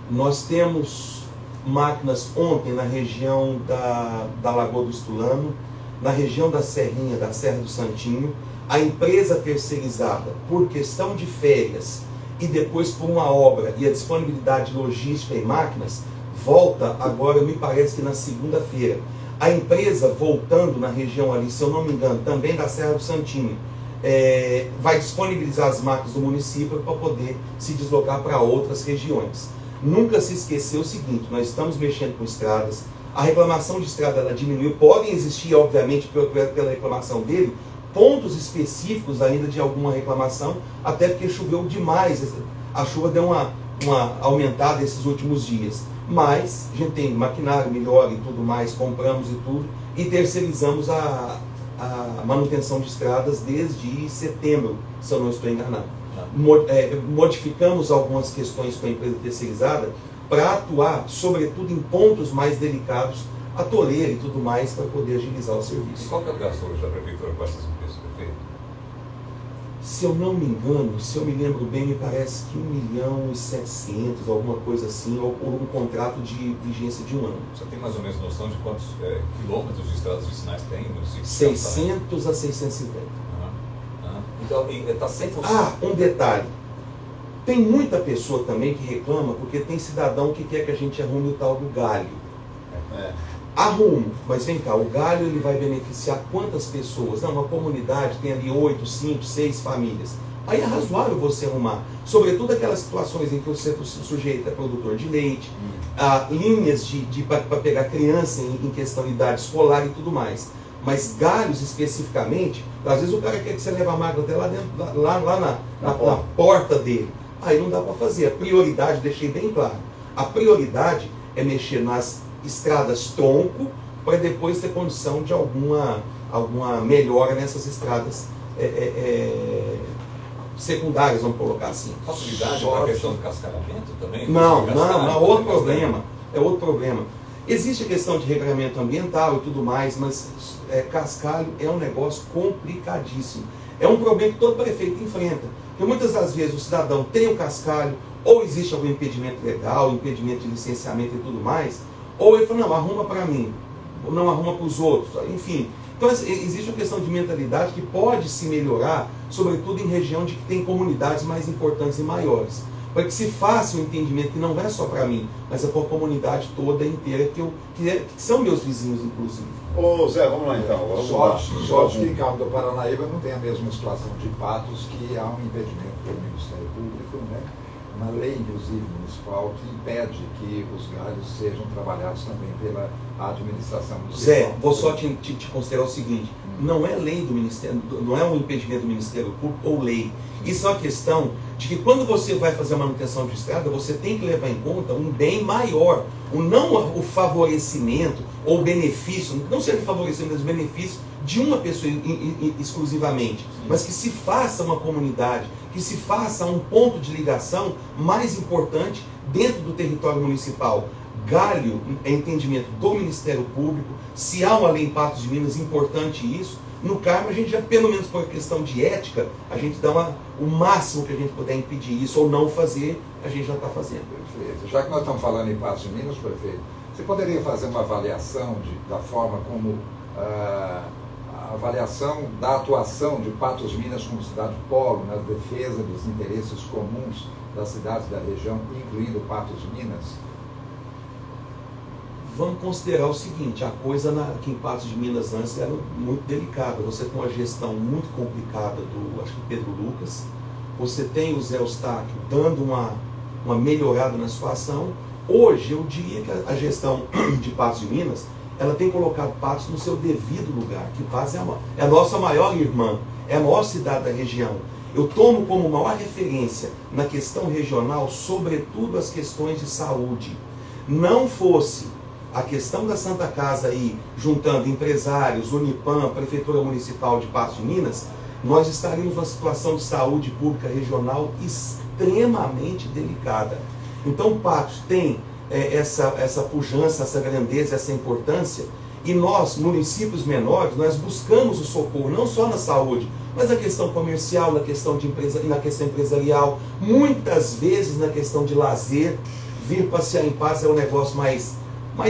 Nós temos máquinas ontem na região da Lagoa do Estulano, na região da Serrinha, da Serra do Santinho. A empresa terceirizada, por questão de férias e depois por uma obra e a disponibilidade logística em máquinas, volta agora, me parece que na segunda-feira. A empresa voltando na região ali, se eu não me engano, também da Serra do Santinho, vai disponibilizar as máquinas do município para poder se deslocar para outras regiões. Nunca se esqueceu o seguinte: nós estamos mexendo com estradas, a reclamação de estrada ela diminuiu, podem existir, obviamente, pela reclamação dele, pontos específicos ainda de alguma reclamação, até porque choveu demais, a chuva deu uma aumentada esses últimos dias. Mas a gente tem maquinário melhor e tudo mais, compramos e tudo, e terceirizamos a manutenção de estradas desde setembro, se eu não estou enganado. Modificamos algumas questões com a empresa terceirizada para atuar, sobretudo, em pontos mais delicados, a toleira e tudo mais, para poder agilizar o serviço.
E qual que é o gasto hoje da prefeitura com essas empresas, prefeito?
Se eu não me engano, se eu me lembro bem, me parece que 1.700.000, alguma coisa assim, ou por um contrato de vigência de um ano.
Você tem mais ou menos noção de quantos quilômetros de estradas de sinais tem no município?
600 a 650.
Então, está 100%.
Um detalhe. Tem muita pessoa também que reclama, porque tem cidadão que quer que a gente arrume o tal do galho. Arrumo, mas vem cá, o galho ele vai beneficiar quantas pessoas? Não, uma comunidade tem ali 8, 5, 6 famílias. Aí é razoável você arrumar, sobretudo aquelas situações em que o sujeito é produtor de leite, linhas para pegar criança em questão de idade escolar e tudo mais. Mas galhos especificamente, às vezes o cara quer que você leve a máquina até lá dentro, lá na porta dele. Aí não dá para fazer. A prioridade, deixei bem claro, a prioridade é mexer nas estradas tronco, para depois ter condição de alguma melhora nessas estradas secundárias, vamos colocar assim.
Facilidade para a questão do cascalhamento também?
Não, é outro problema. É outro problema. Existe a questão de regramento ambiental e tudo mais, mas cascalho é um negócio complicadíssimo. É um problema que todo prefeito enfrenta. Porque muitas das vezes o cidadão tem o cascalho, ou existe algum impedimento legal, impedimento de licenciamento e tudo mais, ou ele fala, não, arruma para mim, ou não arruma para os outros, enfim. Então existe uma questão de mentalidade que pode se melhorar, sobretudo em região de que tem comunidades mais importantes e maiores. para que se faça um entendimento que não é só para mim, mas é para a comunidade toda inteira, que são meus vizinhos, inclusive.
Ô Zé, vamos lá então.
Sorte que em Carmo do Paranaíba não tem a mesma situação de Patos, que há um impedimento pelo Ministério Público, né? Uma lei, inclusive, municipal, que impede que os galhos sejam trabalhados também pela administração municipal.
Zé, vou só te considerar o seguinte, não é lei do Ministério, não é um impedimento do Ministério Público ou lei. Isso é uma questão de que quando você vai fazer a manutenção de estrada, você tem que levar em conta um bem maior, não o favorecimento ou benefício, não seja o favorecimento, mas o benefício de uma pessoa exclusivamente, mas que se faça uma comunidade, que se faça um ponto de ligação mais importante dentro do território municipal. Galho é entendimento do Ministério Público, se há uma lei em Patos de Minas, importante isso. No Carmo, a gente já, pelo menos por questão de ética, a gente dá o máximo que a gente puder impedir isso ou não fazer, a gente já está fazendo.
Perfeito. Já que nós estamos falando em Patos de Minas, prefeito, você poderia fazer uma avaliação da forma como a avaliação da atuação de Patos de Minas como cidade polo na defesa dos interesses comuns das cidades da região, incluindo Patos de Minas?
Vamos considerar o seguinte, a coisa aqui em Patos de Minas antes era muito delicada. Você tem uma gestão muito complicada do, acho que Pedro Lucas, você tem o Zé Eustáquio dando uma melhorada na situação. Hoje eu diria que a gestão de Patos de Minas, ela tem colocado Patos no seu devido lugar, que Patos é a nossa maior irmã, é a maior cidade da região. Eu tomo como maior referência na questão regional, sobretudo as questões de saúde. Não fosse a questão da Santa Casa aí, juntando empresários, Unipam, Prefeitura Municipal de Patos de Minas, nós estaríamos numa situação de saúde pública regional extremamente delicada. Então Patos tem essa pujança, essa grandeza, essa importância, e nós, municípios menores, nós buscamos o socorro, não só na saúde, mas na questão comercial, na questão empresarial, muitas vezes na questão de lazer. Vir passear em Patos é um negócio mais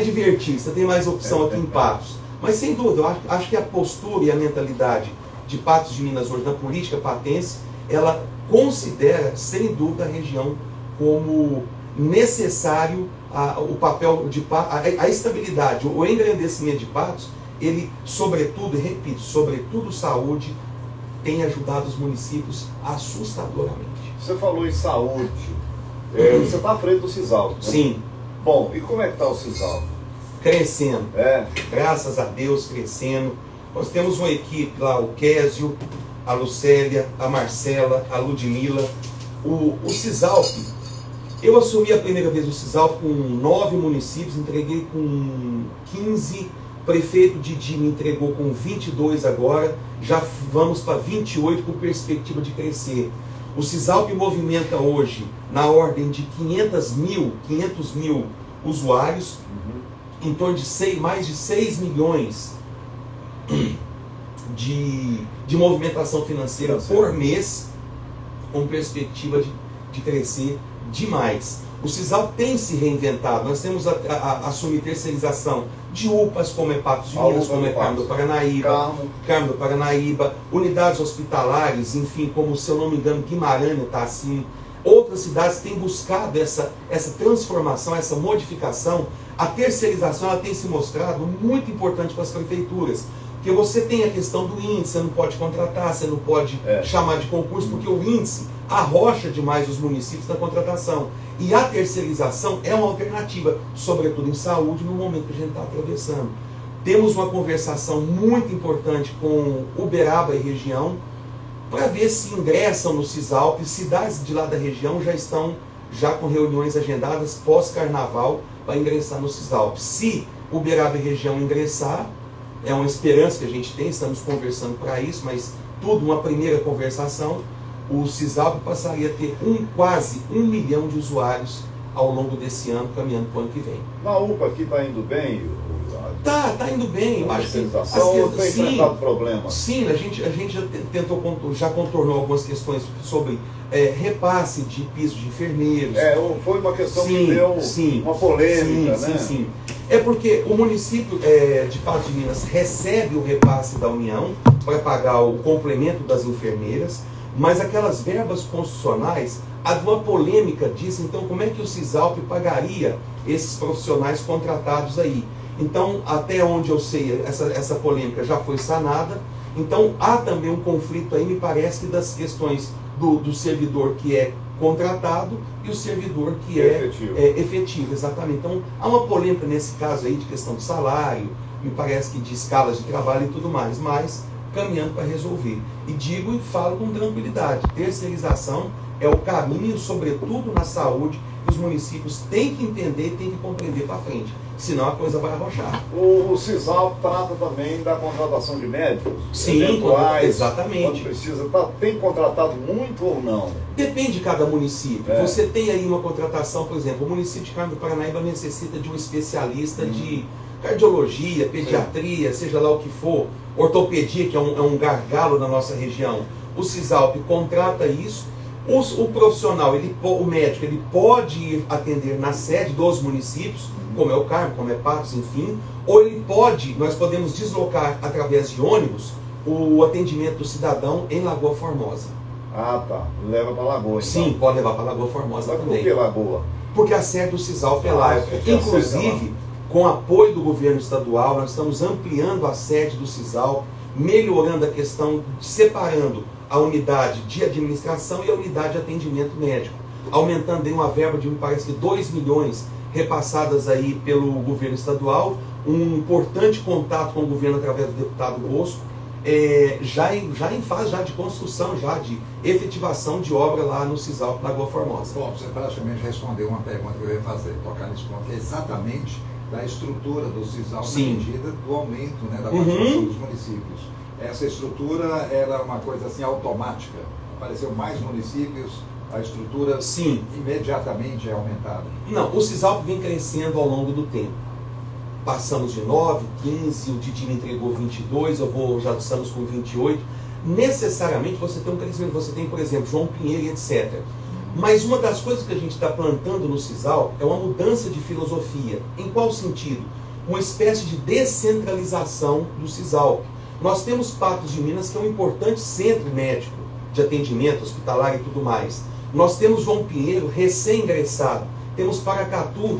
divertido, você tem mais opção aqui em Patos. Mas sem dúvida, eu acho que a postura e a mentalidade de Patos de Minas hoje na política patense, ela considera, sem dúvida, a região como necessário o papel de a estabilidade, o engrandecimento de Patos, ele, sobretudo, e repito, sobretudo saúde, tem ajudado os municípios assustadoramente.
Você falou em saúde, você está à frente do Cisalp, né?
Sim.
Bom, e como é que está o Cisalp?
Crescendo.
É.
Graças a Deus, crescendo. Nós temos uma equipe lá, o Késio, a Lucélia, a Marcela, a Ludmila. O Cisalp, eu assumi a primeira vez o Cisalp com 9 municípios, entreguei com 15, prefeito Didi me entregou com 22 agora, já vamos para 28 com perspectiva de crescer. O Cisalp movimenta hoje na ordem de 500 mil usuários, em torno de mais de 6 milhões de movimentação financeira por mês, com perspectiva de crescer demais. O Cisalp tem se reinventado, nós temos assumir terceirização de UPAs, como é Patos de Minas, como é Carmo do Paranaíba, unidades hospitalares, enfim, como, se eu não me engano, Guimarães está assim. Outras cidades têm buscado essa transformação, essa modificação. A terceirização ela tem se mostrado muito importante para as prefeituras, porque você tem a questão do índice, você não pode contratar, você não pode chamar de concurso, porque o índice arrocha demais os municípios na contratação. E a terceirização é uma alternativa, sobretudo em saúde, no momento que a gente está atravessando. Temos uma conversação muito importante com Uberaba e região, para ver se ingressam no Cisalp. Cidades de lá da região já estão com reuniões agendadas pós-carnaval para ingressar no Cisalp. Se Uberaba e região ingressar, é uma esperança que a gente tem, estamos conversando para isso, mas tudo uma primeira conversação. O Cisalp passaria a ter quase 1 milhão de usuários ao longo desse ano, caminhando para o ano que vem.
Na UPA aqui está indo bem?
Tá indo bem. Eu acho que
tem enfrentado problemas?
Sim, a gente já contornou algumas questões sobre repasse de piso de enfermeiros.
Foi uma questão que deu uma polêmica, né? Sim.
É porque o município de Patos de Minas recebe o repasse da União para pagar o complemento das enfermeiras, mas aquelas verbas constitucionais, Havia uma polêmica disso, então como é que o Cisalp pagaria esses profissionais contratados aí? Então, até onde eu sei, essa polêmica já foi sanada. Então, há também um conflito aí, me parece, que das questões do servidor que é contratado e o servidor que é efetivo. Exatamente. Então, há uma polêmica nesse caso aí de questão de salário, me parece que de escalas de trabalho e tudo mais, mas caminhando para resolver. E digo e falo com tranquilidade, terceirização é o caminho, sobretudo na saúde, que os municípios têm que entender e têm que compreender para frente, senão a coisa vai arrochar.
O Cisalp trata também da contratação de médicos?
Sim,
eventuais,
exatamente.
Quando precisa, tem contratado muito ou não?
Depende de cada município. Você tem aí uma contratação, por exemplo, o município de Carmo do Paranaíba necessita de um especialista de cardiologia, pediatria, seja lá o que for, ortopedia, que é um gargalo na nossa região. O Cisalp contrata isso. O profissional, o médico, ele pode ir atender na sede dos municípios, como é o Carmo, como é Patos, enfim, ou ele pode, nós podemos deslocar através de ônibus o atendimento do cidadão em Lagoa Formosa.
Ah, tá. Leva para Lagoa, então.
Sim, pode levar para Lagoa Formosa também.
Por que Lagoa?
Porque a sede do Cisalp é lá. Inclusive, com apoio do governo estadual, nós estamos ampliando a sede do Cisalp, melhorando a questão, separando a unidade de administração e a unidade de atendimento médico, aumentando aí uma verba de, me parece que 2 milhões repassadas aí pelo governo estadual, um importante contato com o governo através do deputado Bosco, já em fase já de construção, já de efetivação de obra lá no Cisalp, Lagoa Formosa.
Bom, você praticamente respondeu uma pergunta que eu ia fazer, tocar nesse ponto, que é exatamente da estrutura do Cisalp na medida do aumento, né, da participação dos municípios. Essa estrutura era uma coisa assim automática, apareceu mais municípios, a estrutura imediatamente é aumentada.
Não, o Cisalp vem crescendo ao longo do tempo. Passamos de 9, 15, o Didi me entregou 22, já estamos com 28. Necessariamente você tem um crescimento, você tem, por exemplo, João Pinheiro e etc. Mas uma das coisas que a gente está plantando no Cisalp é uma mudança de filosofia. Em qual sentido? Uma espécie de descentralização do Cisalp. Nós temos Patos de Minas, que é um importante centro médico de atendimento hospitalar e tudo mais. Nós temos João Pinheiro, recém-ingressado. Temos Paracatu,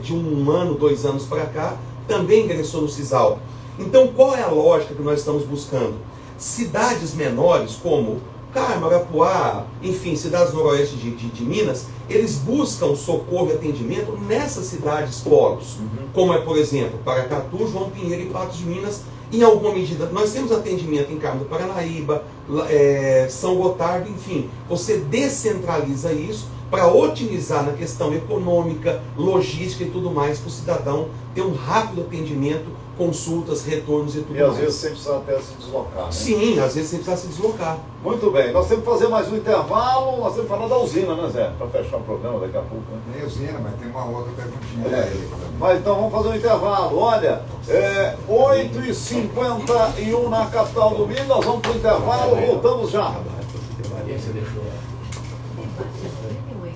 de 1 ano, 2 anos para cá, também ingressou no Cisalp. Então, qual é a lógica que nós estamos buscando? Cidades menores, como Carmo, Arapuá, enfim, cidades noroeste de Minas, eles buscam socorro e atendimento nessas cidades polos, como é, por exemplo, Paracatu, João Pinheiro e Patos de Minas. Em alguma medida, nós temos atendimento em Carmo do Paranaíba, São Gotardo, enfim. Você descentraliza isso para otimizar na questão econômica, logística e tudo mais, para o cidadão ter um rápido atendimento, consultas, retornos e tudo mais.
E às vezes você precisa até se deslocar, né?
Sim, às vezes você precisa se deslocar.
Muito bem, nós temos que fazer mais um intervalo, nós temos que falar da usina, né, Zé? Para fechar o programa daqui a pouco, né?
Tem usina, mas tem uma outra perguntinha para ele.
Mas então vamos fazer um intervalo. Olha, 8h51 na capital do Minas, nós vamos para o intervalo, voltamos já.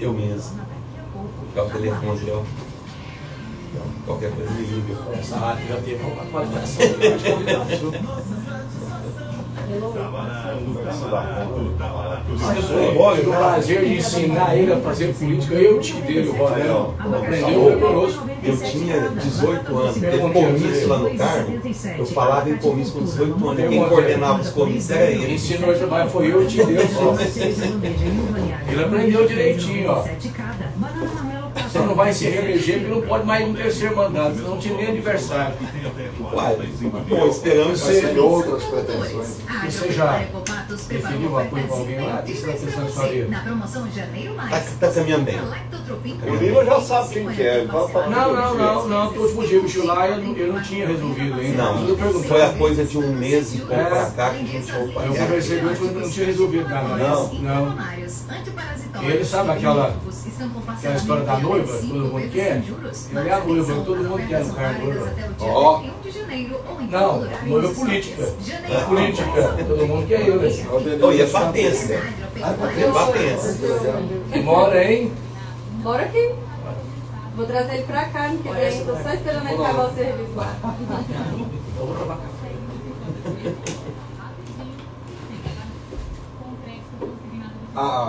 Eu mesmo. Ficar o telefone, ó. Qualquer coisa me liga.
Essa rádio já teve uma qualificação de mais convidados. O prazer de ensinar ele a fazer política, eu te dele, o Rodel. Aprendeu rigoroso.
Eu tinha 18 anos, teve comício lá no Carmo, eu falava em comício com 18 anos, quem coordenava os comícios era ele.
Ensinou a trabalhar, foi eu, te deu só. Ele aprendeu direitinho, ó. Você não vai se reeleger porque não pode mais um terceiro mandato, senão não tinha nem adversário.
Uai, bom, esperamos ser.
Tem outras pretensões.
Você já definiu o apoio com alguém lá? O que você está pensando na sua vida?
Tá caminhando bem.
O Lima já sabe quem que é.
Não, todos fugiram de lá eu não tinha resolvido ainda.
Não, foi a coisa de um mês e pouco pra cá que a gente
Eu conversei com ele e não tinha resolvido nada. Não. Ele sabe aquela história da noiva, todo mundo quer? Ele é a noiva, todo mundo quer no cargo noiva.
Ó.
Não, noiva política. É política, todo mundo quer ele.
Oh, e é patência. É patência.
Mora, hein?
Bora aqui. Vou trazer ele pra cá, no que vem. Tô só esperando ele acabar o serviço lá.
Eu vou tomar café.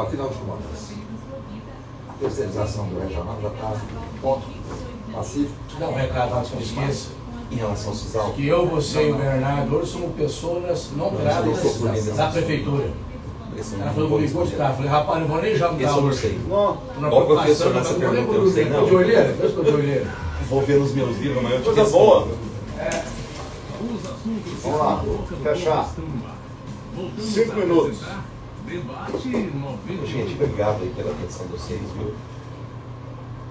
Final de contas. terceirização do regional já está ponto pacífico.
Dá um recado antes que eu esqueça.
Em relação ao CISAL.
Que eu, você e o Bernardo hoje somos pessoas não gratas da prefeitura. Ela falou comigo hoje, tá? Falei, rapaz, não vou nem jantar
Esse eu não
hoje.
sei.
Não.
Bom professor nessa pergunta, eu sei não.
Estou de olheira? Eu estou de olheira.
Vou ver nos meus livros, amanhã eu te
Coisa
respondo.
boa. Vamos lá, fechar. 5 minutos.
Gente, obrigado aí pela atenção de vocês, viu?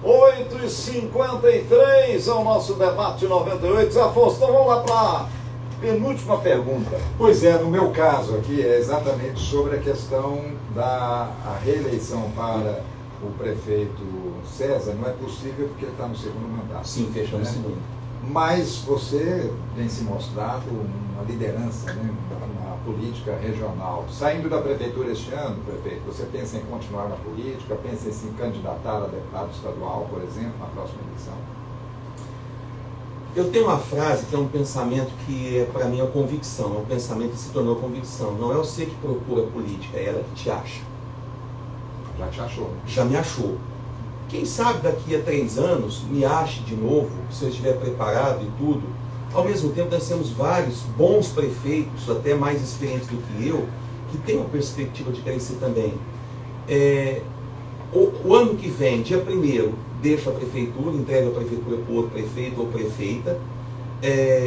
8h53 é o nosso debate 98. Zé Afonso, então vamos lá para a penúltima pergunta.
Pois é, no meu caso aqui é exatamente sobre a questão da reeleição para o prefeito César. Não é possível porque ele está no segundo mandato.
Sim, fechando o segundo.
Mas você tem se mostrado uma liderança, né, na política regional. Saindo da prefeitura este ano, prefeito, você pensa em continuar na política? Pensa em se candidatar a deputado estadual, por exemplo, na próxima eleição?
Eu tenho uma frase que é um pensamento que, para mim, é uma convicção. É um pensamento que se tornou convicção. Não é você que procura política, é ela que te acha.
Já te achou?
Já me achou. Quem sabe daqui a 3 anos me ache de novo, se eu estiver preparado e tudo. Ao mesmo tempo, nós temos vários bons prefeitos, até mais experientes do que eu, que têm uma perspectiva de crescer também. O ano que vem, dia 1º, deixo a prefeitura, entrego a prefeitura para o outro prefeito ou prefeita.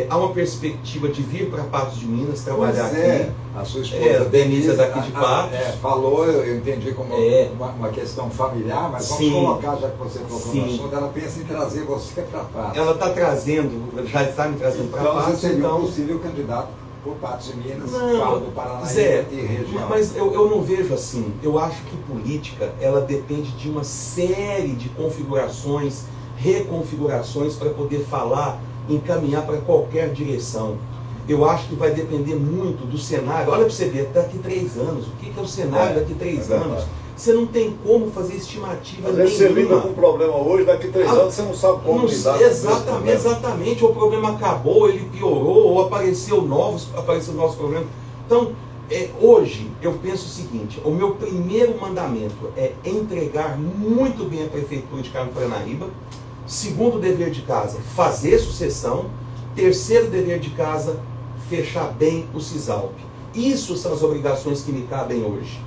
Há uma perspectiva de vir para Patos de Minas, trabalhar aqui.
A sua esposa
Denise é daqui de Patos.
Falou, eu entendi como uma questão familiar, mas vamos colocar, já que você tocou no assunto, ela pensa em trazer você para Patos.
Ela está trazendo, já está me trazendo para Patos.
Então você seria um possível candidato por Patos de Minas, do Paraná e região.
Mas eu não vejo assim. Eu acho que política, ela depende de uma série de configurações, reconfigurações para poder falar, encaminhar para qualquer direção. Eu acho que vai depender muito do cenário. Olha para você ver, daqui 3 anos, o que é o cenário daqui 3 anos? Você não tem como fazer estimativa
nenhuma. Às vezes você lida com um problema hoje, daqui 3 anos você não sabe como lidar.
Exatamente, o problema acabou, ele piorou, ou apareceu novos problemas. Então, hoje, eu penso o seguinte, o meu primeiro mandamento é entregar muito bem a prefeitura de Carmo do Paranaíba. Segundo dever de casa, fazer sucessão. Terceiro dever de casa, fechar bem o CISALP. Isso são as obrigações que me cabem hoje.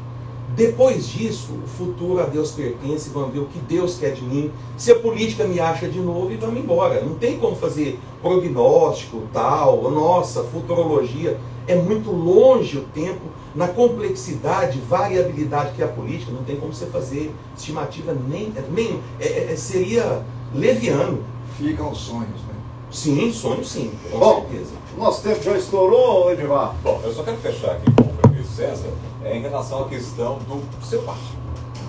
Depois disso, o futuro a Deus pertence, vamos ver o que Deus quer de mim. Se a política me acha de novo, e vamos embora. Não tem como fazer prognóstico, tal, nossa, futurologia. É muito longe o tempo, na complexidade, variabilidade que é a política, não tem como você fazer estimativa nem seria leviano.
Ficam os sonhos, né?
Sim, sonho sim, com certeza.
Nosso tempo já estourou, Edivar?
Bom, eu só quero fechar aqui com o prefeito César em relação à questão do seu partido,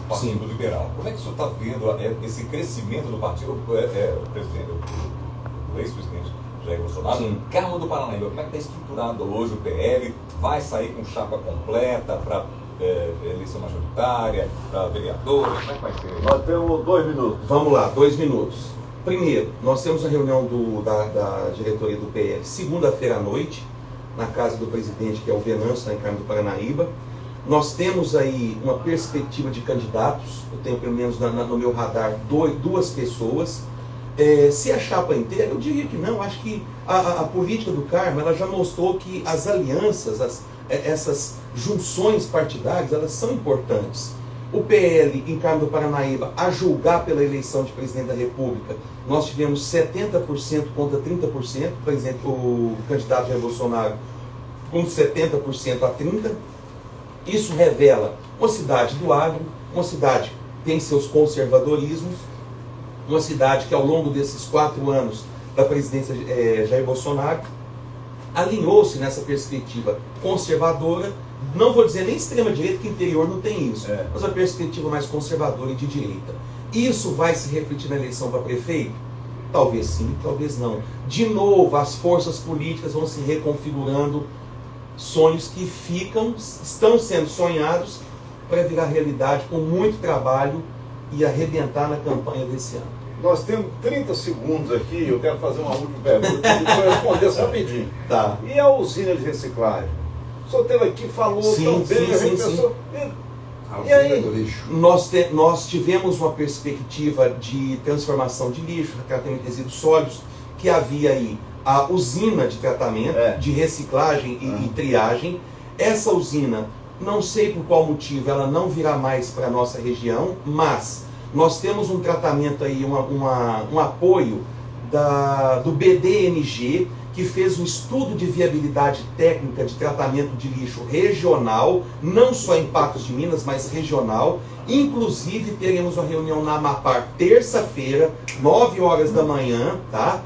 o Partido Liberal. Como é que o senhor está vendo esse crescimento do partido? O ex-presidente Jair Bolsonaro, Carmo do Paranaíba, como é que está estruturado hoje o PL? Vai sair com chapa completa para eleição majoritária, para vereador? Como é que vai ser?
Nós temos 2 minutos.
Vamos lá, 2 minutos. Primeiro, nós temos a reunião da diretoria do PL segunda-feira à noite, na casa do presidente, que é o Venâncio, lá em Carmo do Paranaíba. Nós temos aí uma perspectiva de candidatos, eu tenho pelo menos no meu radar 2 pessoas. Se a chapa inteira, eu diria que não. Acho que a política do Carmo, ela já mostrou que as alianças, essas junções partidárias, elas são importantes. O PL em Carmo do Paranaíba, a julgar pela eleição de presidente da República, nós tivemos 70% contra 30%, por exemplo, o candidato Jair Bolsonaro com 70% a 30%. Isso revela uma cidade do agro, uma cidade que tem seus conservadorismos, uma cidade que ao longo desses 4 anos da presidência Jair Bolsonaro alinhou-se nessa perspectiva conservadora, não vou dizer nem extrema-direita, que interior não tem isso, mas a perspectiva mais conservadora e de direita. Isso vai se refletir na eleição para prefeito? Talvez sim, talvez não. De novo, as forças políticas vão se reconfigurando, sonhos que estão sendo sonhados para virar realidade com muito trabalho e arrebentar na campanha desse ano.
Nós temos 30 segundos aqui, eu quero fazer uma última pergunta e depois responder rapidinho.
Tá.
E a usina de reciclagem? O senhor esteve aqui, falou tão bem, a gente pensou,
A
E aí?
usina do lixo.
Nós tivemos uma perspectiva de transformação de lixo, tratamento de resíduos sólidos, que havia aí a usina de tratamento, de reciclagem e triagem. Essa usina, não sei por qual motivo, ela não virá mais para a nossa região, mas nós temos um tratamento aí, um apoio do BDNG, que fez um estudo de viabilidade técnica de tratamento de lixo regional, não só em Patos de Minas, mas regional. Inclusive, teremos uma reunião na Amapar terça-feira, 9 horas da manhã, tá?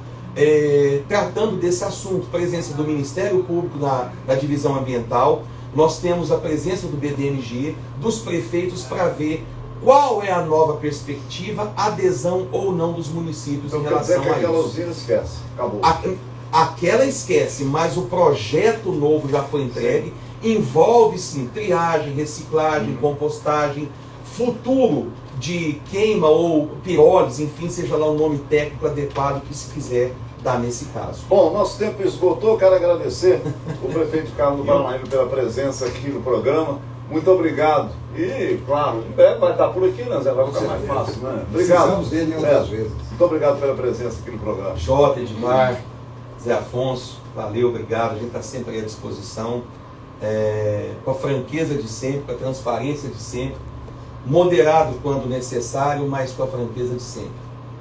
Tratando desse assunto, presença do Ministério Público da Divisão Ambiental. Nós temos a presença do BDNG, dos prefeitos, para ver qual é a nova perspectiva, adesão ou não dos municípios em relação a isso.
Aquela usina esquece, acabou.
Aquela esquece, mas o projeto novo já foi entregue, envolve sim triagem, reciclagem, compostagem, futuro de queima ou pirólise, enfim, seja lá o nome técnico adequado que se quiser dar nesse caso.
Bom, nosso tempo esgotou, quero agradecer o prefeito Carlos do Paranaíba pela presença aqui no programa. Muito obrigado. E, claro, em breve vai estar por aqui, né, Zé? Vai ficar mais fácil, né? Obrigado.
Precisamos dele outras vezes.
Muito obrigado pela presença aqui no programa.
Jota, Edmar, Zé Afonso, valeu, obrigado. A gente está sempre à disposição, com a franqueza de sempre, com a transparência de sempre, moderado quando necessário, mas com a franqueza de sempre.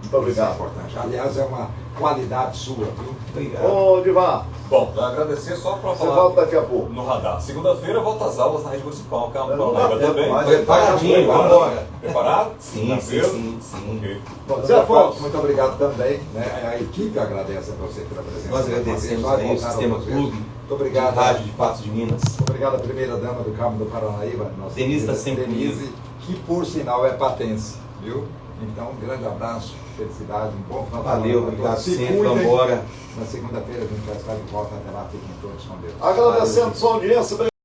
Muito obrigado.
Isso é importante. Aliás, é uma qualidade sua, viu?
Obrigado.
Ô, Divar,
Bom, agradecer só para
você
falar
volta daqui a pouco.
no radar. Segunda-feira volta às aulas na rede municipal, Carlos
Não dá
Paranaíba
tempo
também.
mais.
Preparadinho, vamos embora.
Preparado?
Sim,
Segunda-feira?
sim.
Ok.
Bom,
Zé Afonso.
muito obrigado também. Né? A equipe agradece a você pela presença.
Nós agradecemos aí o Sistema Clube,
Muito obrigado.
de Rádio de Patos de Minas.
Obrigado à primeira-dama do Carmo do Paranaíba, nossa
Denise
querida
está sempre
Denise, que por sinal é patense, viu? Então, um grande abraço, felicidade, um bom final de semana.
Valeu,
pra
obrigado
todos. Se
sempre,
cuidem.
vamos embora.
Na segunda-feira a gente vai estar de volta, até lá, fiquem todos com Deus.
Agradecendo sua audiência.